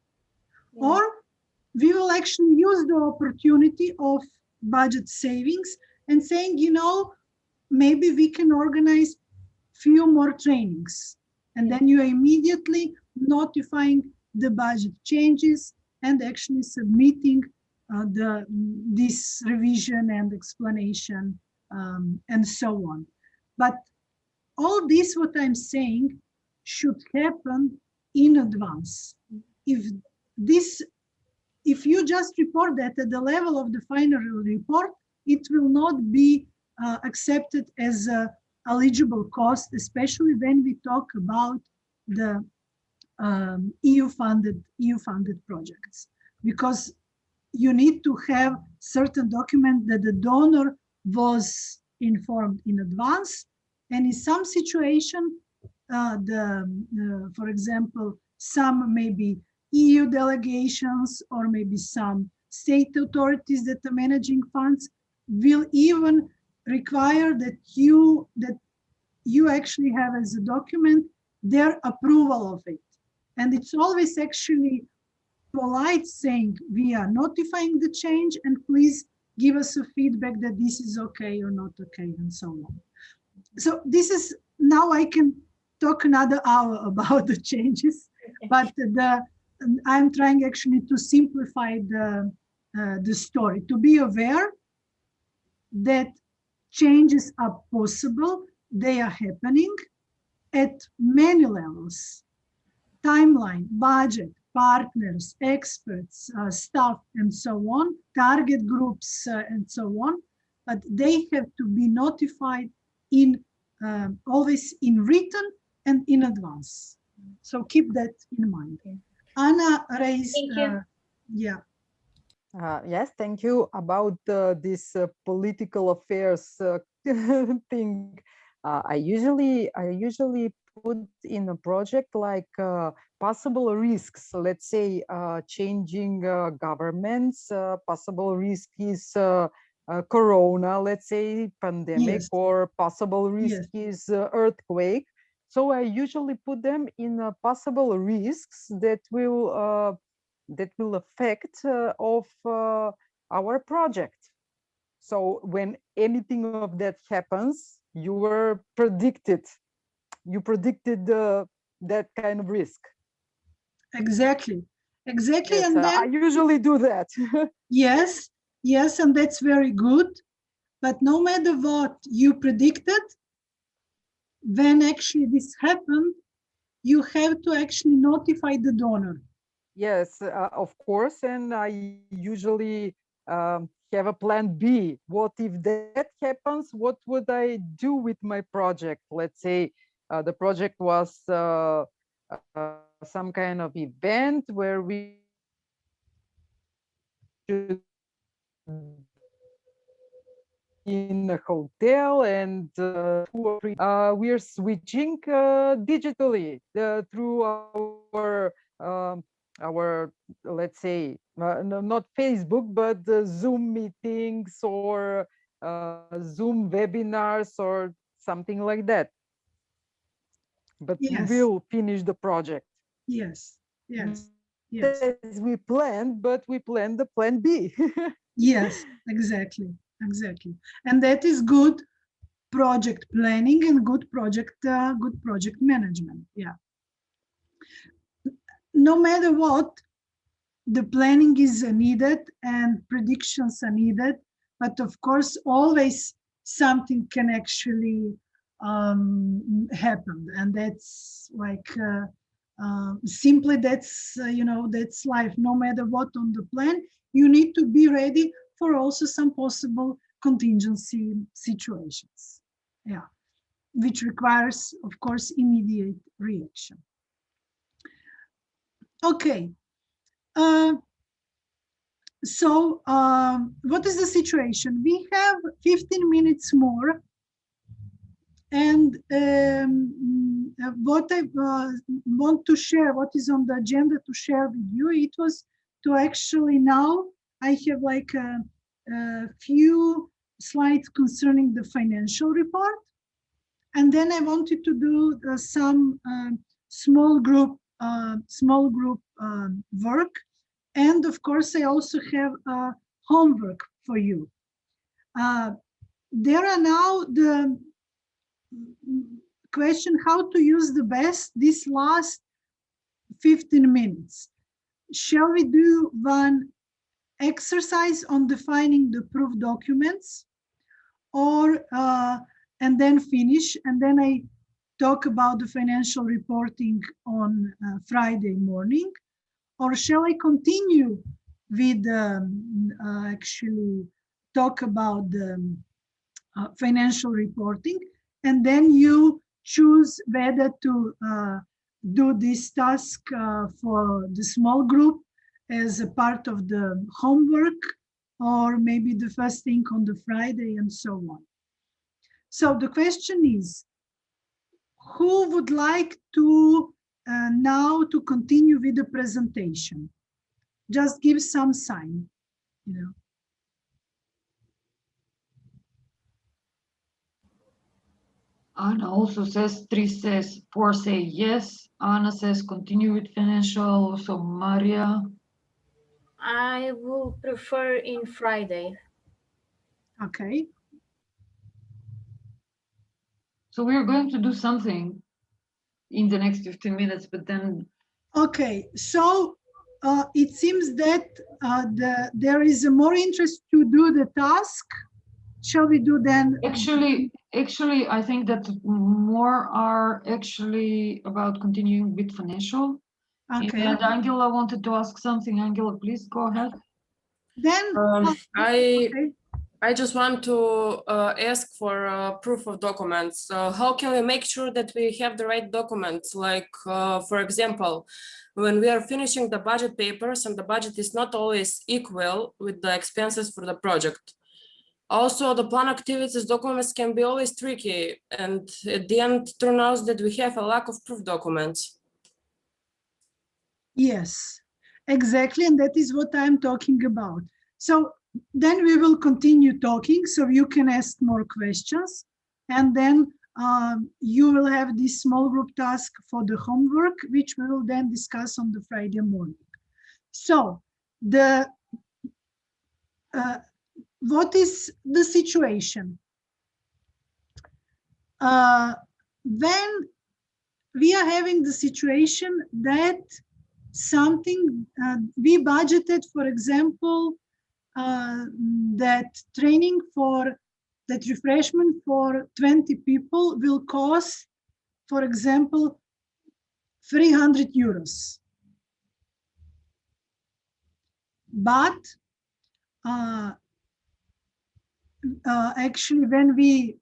or we will actually use the opportunity of budget savings and saying, maybe we can organize few more trainings, and then you are immediately notifying the budget changes and actually submitting this revision and explanation and so on. But all this, what I'm saying, should happen in advance. If you just report that at the level of the final report, it will not be accepted as a eligible cost, especially when we talk about the EU-funded projects, because you need to have certain document that the donor was informed in advance, and in some situation, for example, some maybe EU delegations or maybe some state authorities that are managing funds will even require that you actually have as a document their approval of it. And it's always actually polite saying we are notifying the change and please give us a feedback that this is okay or not okay and so on. So this is, now I can talk another hour about the changes, but I'm trying actually to simplify the story, to be aware that changes are possible, they are happening at many levels: timeline, budget, partners, experts, staff, and so on, target groups, and so on. But they have to be notified in always in written and in advance. So keep that in mind. Anna raised, yes, thank you. About this political affairs thing, I usually put in a project like possible risks. Let's say changing governments. Possible risk is corona. Let's say pandemic, or possible risk is earthquake. So I usually put them in possible risks that will affect of our project. So when anything of that happens, you were predicted. You predicted that kind of risk. Exactly. Yes, and then, I usually do that. Yes, and that's very good. But no matter what you predicted, when actually this happened, you have to actually notify the donor. Yes, of course. And I usually have a plan B. What if that happens? What would I do with my project? Let's say the project was some kind of event where we should in a hotel, and 2 or 3 we are switching digitally through our let's say not Facebook, but Zoom meetings or Zoom webinars or something like that. But we will finish the project. Yes. As we planned, but we planned the plan B. Yes, exactly. And that is good project planning and good project management. Yeah. No matter what, the planning is needed and predictions are needed, but of course, always something can actually happen, and that's like simply that's that's life. No matter what on the plan, you need to be ready for also some possible contingency situations, yeah, which requires, of course, immediate reaction. Okay. So what is the situation? We have 15 minutes more, and what I want to share, what is on the agenda to share with you, it was to actually now I have like a few slides concerning the financial report, and then I wanted to do some small group work, and of course I also have homework for you. There are now the question how to use the best this last 15 minutes. Shall we do one exercise on defining the proof documents, or and then finish, and then I talk about the financial reporting on Friday morning, or shall I continue with actually talk about the financial reporting, and then you choose whether to do this task for the small group as a part of the homework, or maybe the first thing on the Friday, and so on. So the question is, who would like to now to continue with the presentation? Just give some sign, Anna also says, 3 says, 4 say yes. Anna says continue with financial. So Maria. I will prefer in Friday. Okay. So we're going to do something in the next 15 minutes, but then. Okay, so it seems that there is a more interest to do the task. Shall we do then? Actually, I think that more are actually about continuing with financial. Okay. And Angela wanted to ask something. Angela, please go ahead. Then I just want to ask for proof of documents. How can we make sure that we have the right documents? Like, for example, when we are finishing the budget papers and the budget is not always equal with the expenses for the project. Also, the plan activities documents can be always tricky, and at the end turn out that we have a lack of proof documents. Yes, exactly, and that is what I'm talking about. So then we will continue talking, so you can ask more questions, and then you will have this small group task for the homework, which we will then discuss on the Friday morning. So what is the situation? When we are having the situation that something we budgeted, for example, that training for that refreshment for 20 people will cost, for example, 300 euros. But actually, when we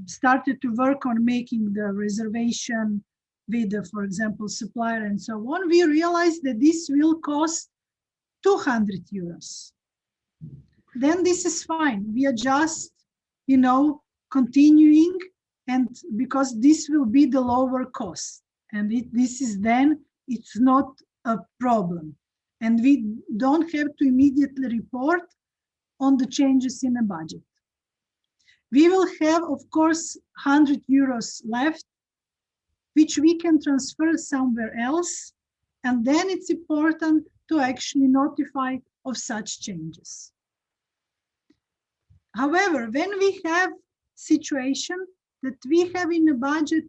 started to work on making the reservation with, for example, supplier and so on, we realized that this will cost 200 euros. Then this is fine. We are just, continuing, and because this will be the lower cost, and this is then, it's not a problem. And we don't have to immediately report on the changes in the budget. We will have, of course, 100 euros left, which we can transfer somewhere else. And then it's important to actually notify of such changes. However, when we have situation that we have in a budget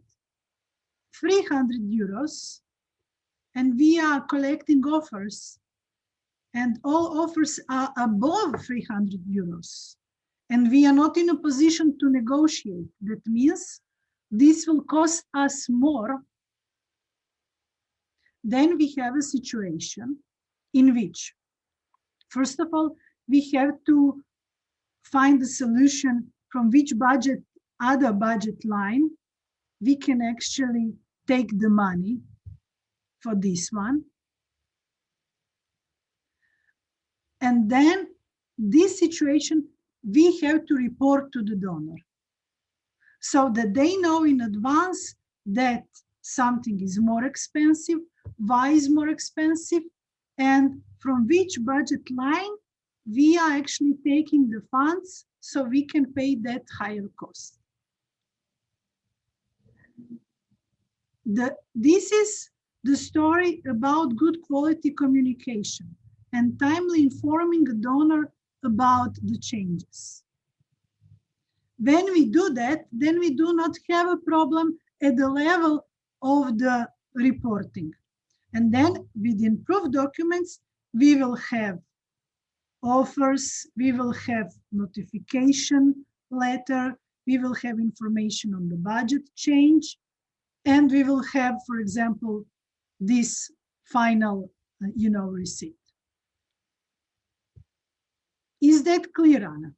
300 euros, and we are collecting offers, and all offers are above 300 euros, and we are not in a position to negotiate, that means this will cost us more, then we have a situation in which, first of all, we have to find a solution from which other budget line we can actually take the money for this one. And then this situation, we have to report to the donor so that they know in advance that something is more expensive, why is more expensive, and from which budget line we are actually taking the funds so we can pay that higher cost. This is the story about good quality communication and timely informing a donor about the changes. When we do that, then we do not have a problem at the level of the reporting. And then with improved documents, we will have offers, we will have notification letter, we will have information on the budget change, and we will have, for example, this final, receipt. Is that clear, Anna?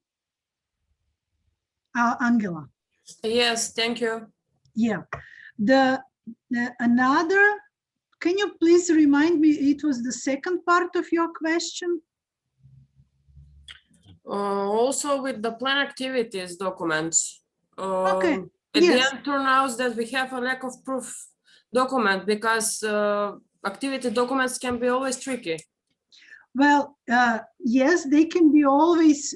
Angela? Yes, thank you. Yeah. Another, can you please remind me, it was the second part of your question? Also with the plan activities documents. Okay. At Yes. the end turns out that we have a lack of proof document because activity documents can be always tricky. Well, yes, they can be always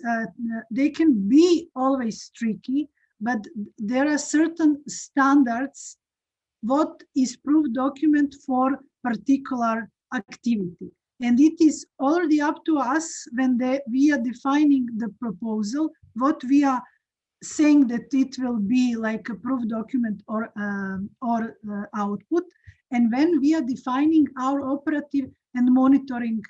tricky, but there are certain standards what is proof document for particular activity. And it is already up to us when we are defining the proposal, what we are saying that it will be like a proof document or output. And when we are defining our operative and monitoring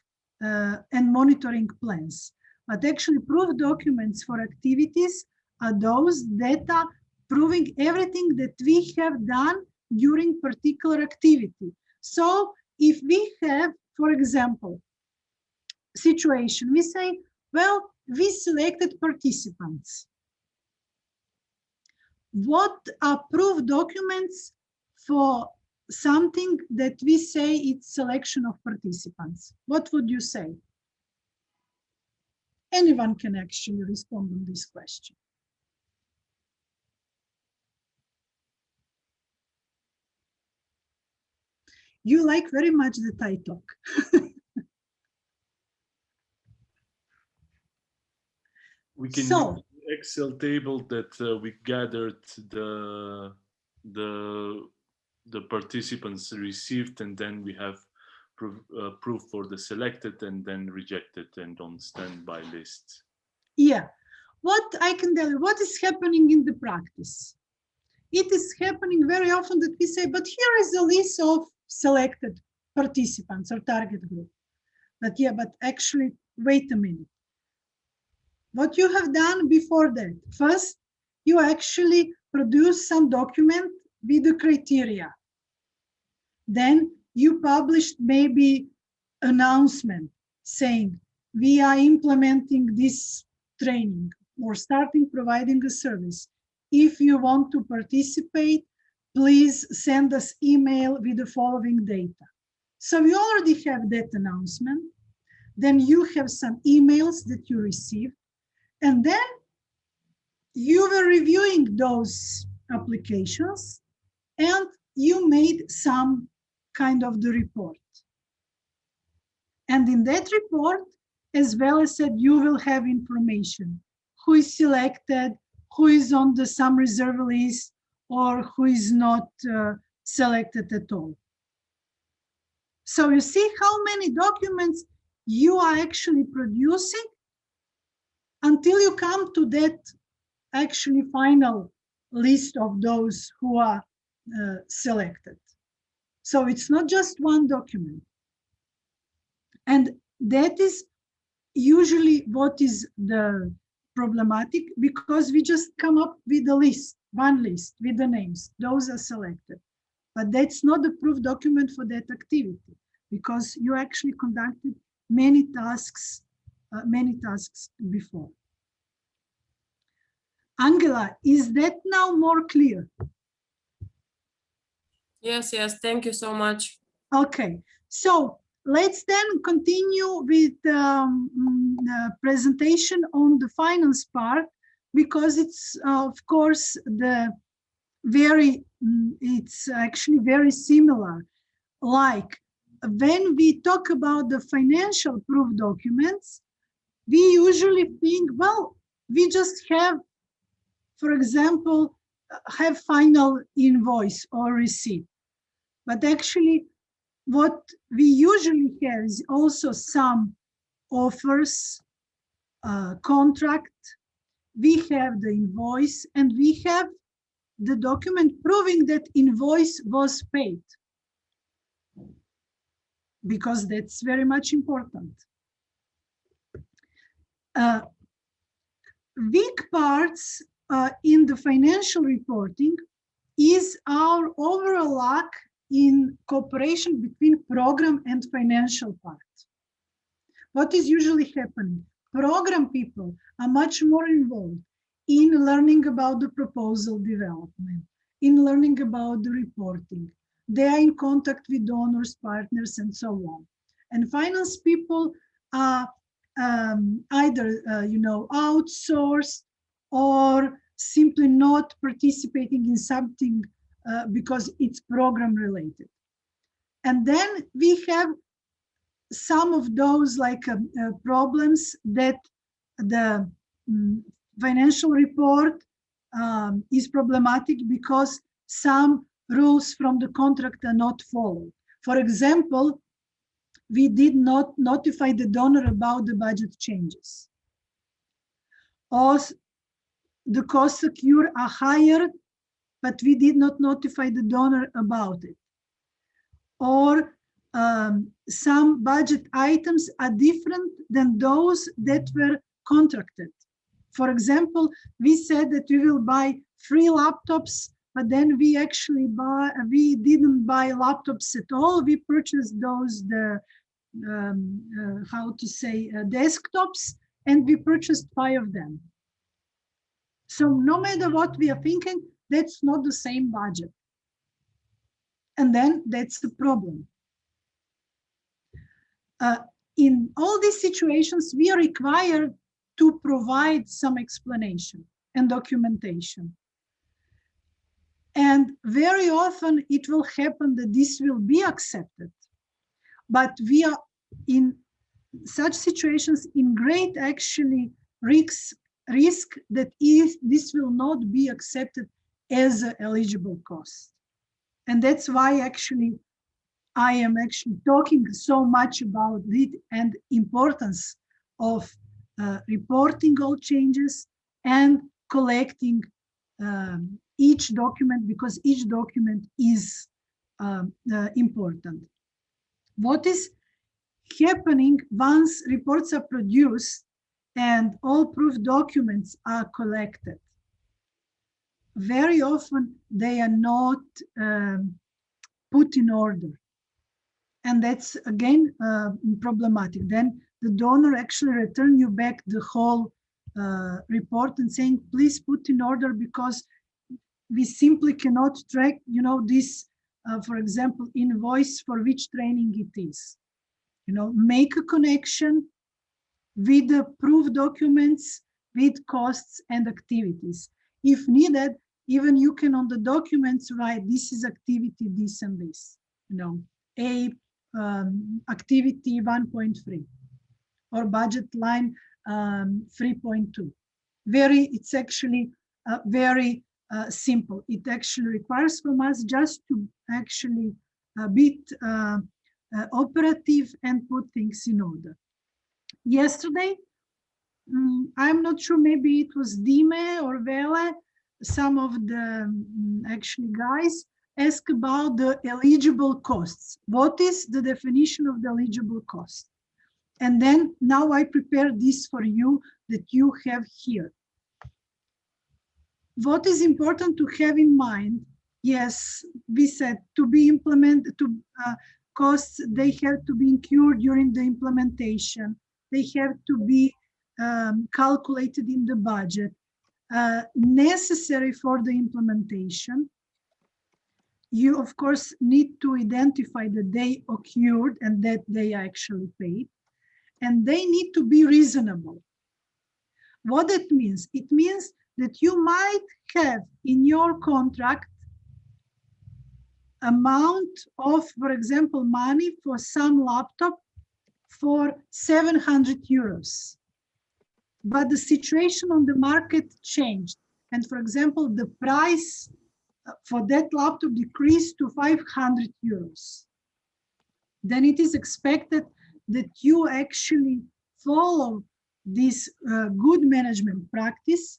plans. But actually proof documents for activities are those that are proving everything that we have done during particular activity. So if we have, for example, situation, we say, well, we selected participants. What are proof documents for something that we say it's selection of participants? What would you say? Anyone can actually respond on this question. You like very much that I talk. We can use Excel table that we gathered the participants received, and then we have proof for the selected and then rejected and on standby list. Yeah, what I can tell you, what is happening in the practice? It is happening very often that we say, but here is a list of selected participants or target group. But yeah, but actually, wait a minute. What you have done before that, first, you actually produce some document with the criteria. Then you published maybe announcement saying, we are implementing this training or starting providing a service. If you want to participate, please send us email with the following data. So we already have that announcement. Then you have some emails that you received. And then you were reviewing those applications and you made some kind of the report. And in that report, as well as said, you will have information. Who is selected, who is on the some reserve list, or who is not selected at all. So you see how many documents you are actually producing until you come to that actually final list of those who are selected. So it's not just one document. And that is usually what is the problematic, because we just come up with a list, one list with the names. Those are selected. But that's not the proof document for that activity, because you actually conducted many tasks before. Angela, is that now more clear? Yes, thank you so much. Okay, so let's then continue with the presentation on the finance part, because it's of course it's actually very similar. Like when we talk about the financial proof documents, we usually think, well, we just have, for example, have final invoice or receipt. But actually, what we usually have is also some offers, contract, we have the invoice, and we have the document proving that invoice was paid, because that's very much important. Weak parts in the financial reporting is our overall lack in cooperation between program and financial part. What is usually happening? Program people are much more involved in learning about the proposal development, in learning about the reporting. They are in contact with donors, partners, and so on. And finance people are either outsourced or simply not participating in something because it's program related. And then we have some of those problems that the financial report is problematic because some rules from the contract are not followed. For example, we did not notify the donor about the budget changes. Or the costs occurred are higher, but we did not notify the donor about it. Or some budget items are different than those that were contracted. For example, we said that we will buy 3 laptops, but then we didn't buy laptops at all. We purchased those, desktops, and we purchased 5 of them. So no matter what we are thinking, that's not the same budget. And then that's the problem. In all these situations, we are required to provide some explanation and documentation. And very often it will happen that this will be accepted. But we are in such situations in great actually risk that this will not be accepted as an eligible cost. And that's why actually I am actually talking so much about it and importance of reporting all changes and collecting each document, because each document is important. What is happening once reports are produced and all proof documents are collected? Very often they are not put in order. And that's again problematic. Then the donor actually return you back the whole report and saying, please put in order, because we simply cannot track, this, for example, invoice for which training it is. Make a connection with the proof documents, with costs and activities. If needed, even you can on the documents write, this is activity, this and this, activity 1.3 or budget line 3.2. It's actually very simple. It actually requires from us just to actually be operative and put things in order. Yesterday, I'm not sure, maybe it was Dime or Vele, some of the actually guys ask about the eligible costs. What is the definition of the eligible cost? And then now I prepare this for you that you have here. What is important to have in mind? Yes, we said to be implemented, costs, they have to be incurred during the implementation. They have to be calculated in the budget, necessary for the implementation. You, of course, need to identify that they occurred and that they are actually paid. And they need to be reasonable. What that means? It means that you might have in your contract amount of, for example, money for some laptop for 700 euros. But the situation on the market changed. And for example, the price for that laptop decreased to 500 euros. Then it is expected that you actually follow this good management practice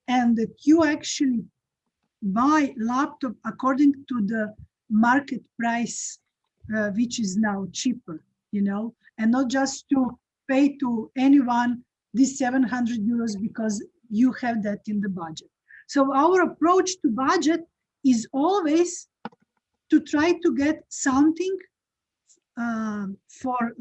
and that you actually buy laptop according to the market price, which is now cheaper, you know, and not just to pay to anyone this 700 euros because you have that in the budget. So our approach to budget is always to try to get something for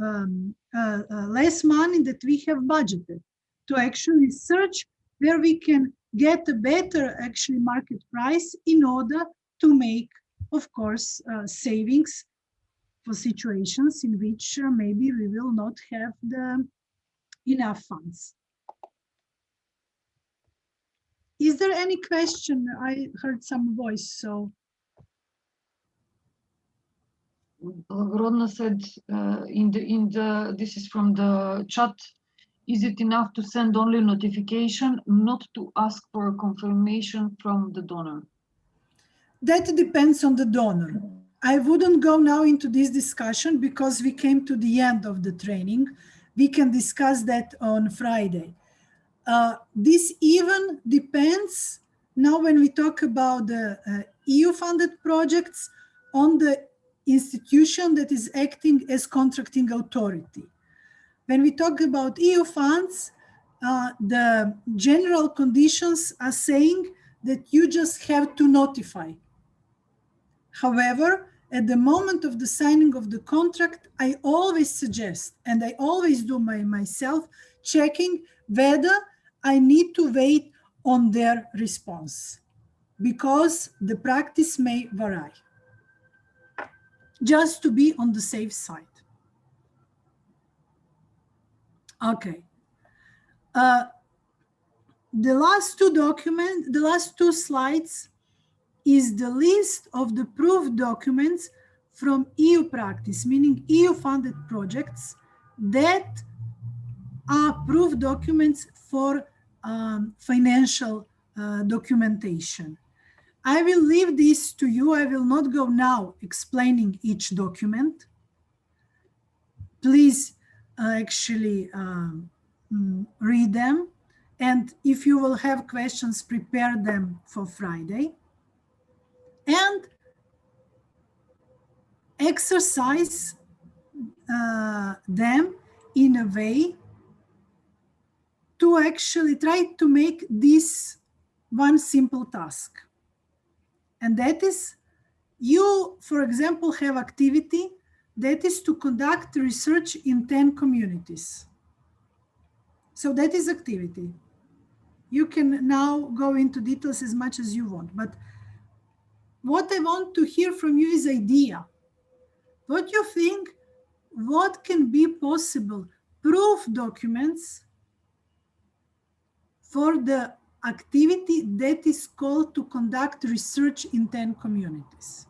less money that we have budgeted, to actually search where we can get a better actually market price in order to make, of course, savings for situations in which maybe we will not have the enough funds. Is there any question? I heard some voice, so. Rodna said this is from the chat. Is it enough to send only notification, not to ask for a confirmation from the donor? That depends on the donor. I wouldn't go now into this discussion because we came to the end of the training. We can discuss that on Friday. This even depends, now when we talk about the EU-funded projects, on the institution that is acting as contracting authority. When we talk about EU funds, the general conditions are saying that you just have to notify. However, at the moment of the signing of the contract, I always suggest, and I always do myself, checking whether I need to wait on their response, because the practice may vary, just to be on the safe side. Okay. The last two slides is the list of the proof documents from EU practice, meaning EU-funded projects that are proof documents for financial documentation. I will leave this to you. I will not go now explaining each document. Please actually read them. And if you will have questions, prepare them for Friday. And exercise them in a way to actually try to make this one simple task. And that is, you, for example, have activity that is to conduct research in 10 communities. So that is activity. You can now go into details as much as you want, but what I want to hear from you is idea. What you think, what can be possible proof documents for the activity that is called to conduct research in 10 communities.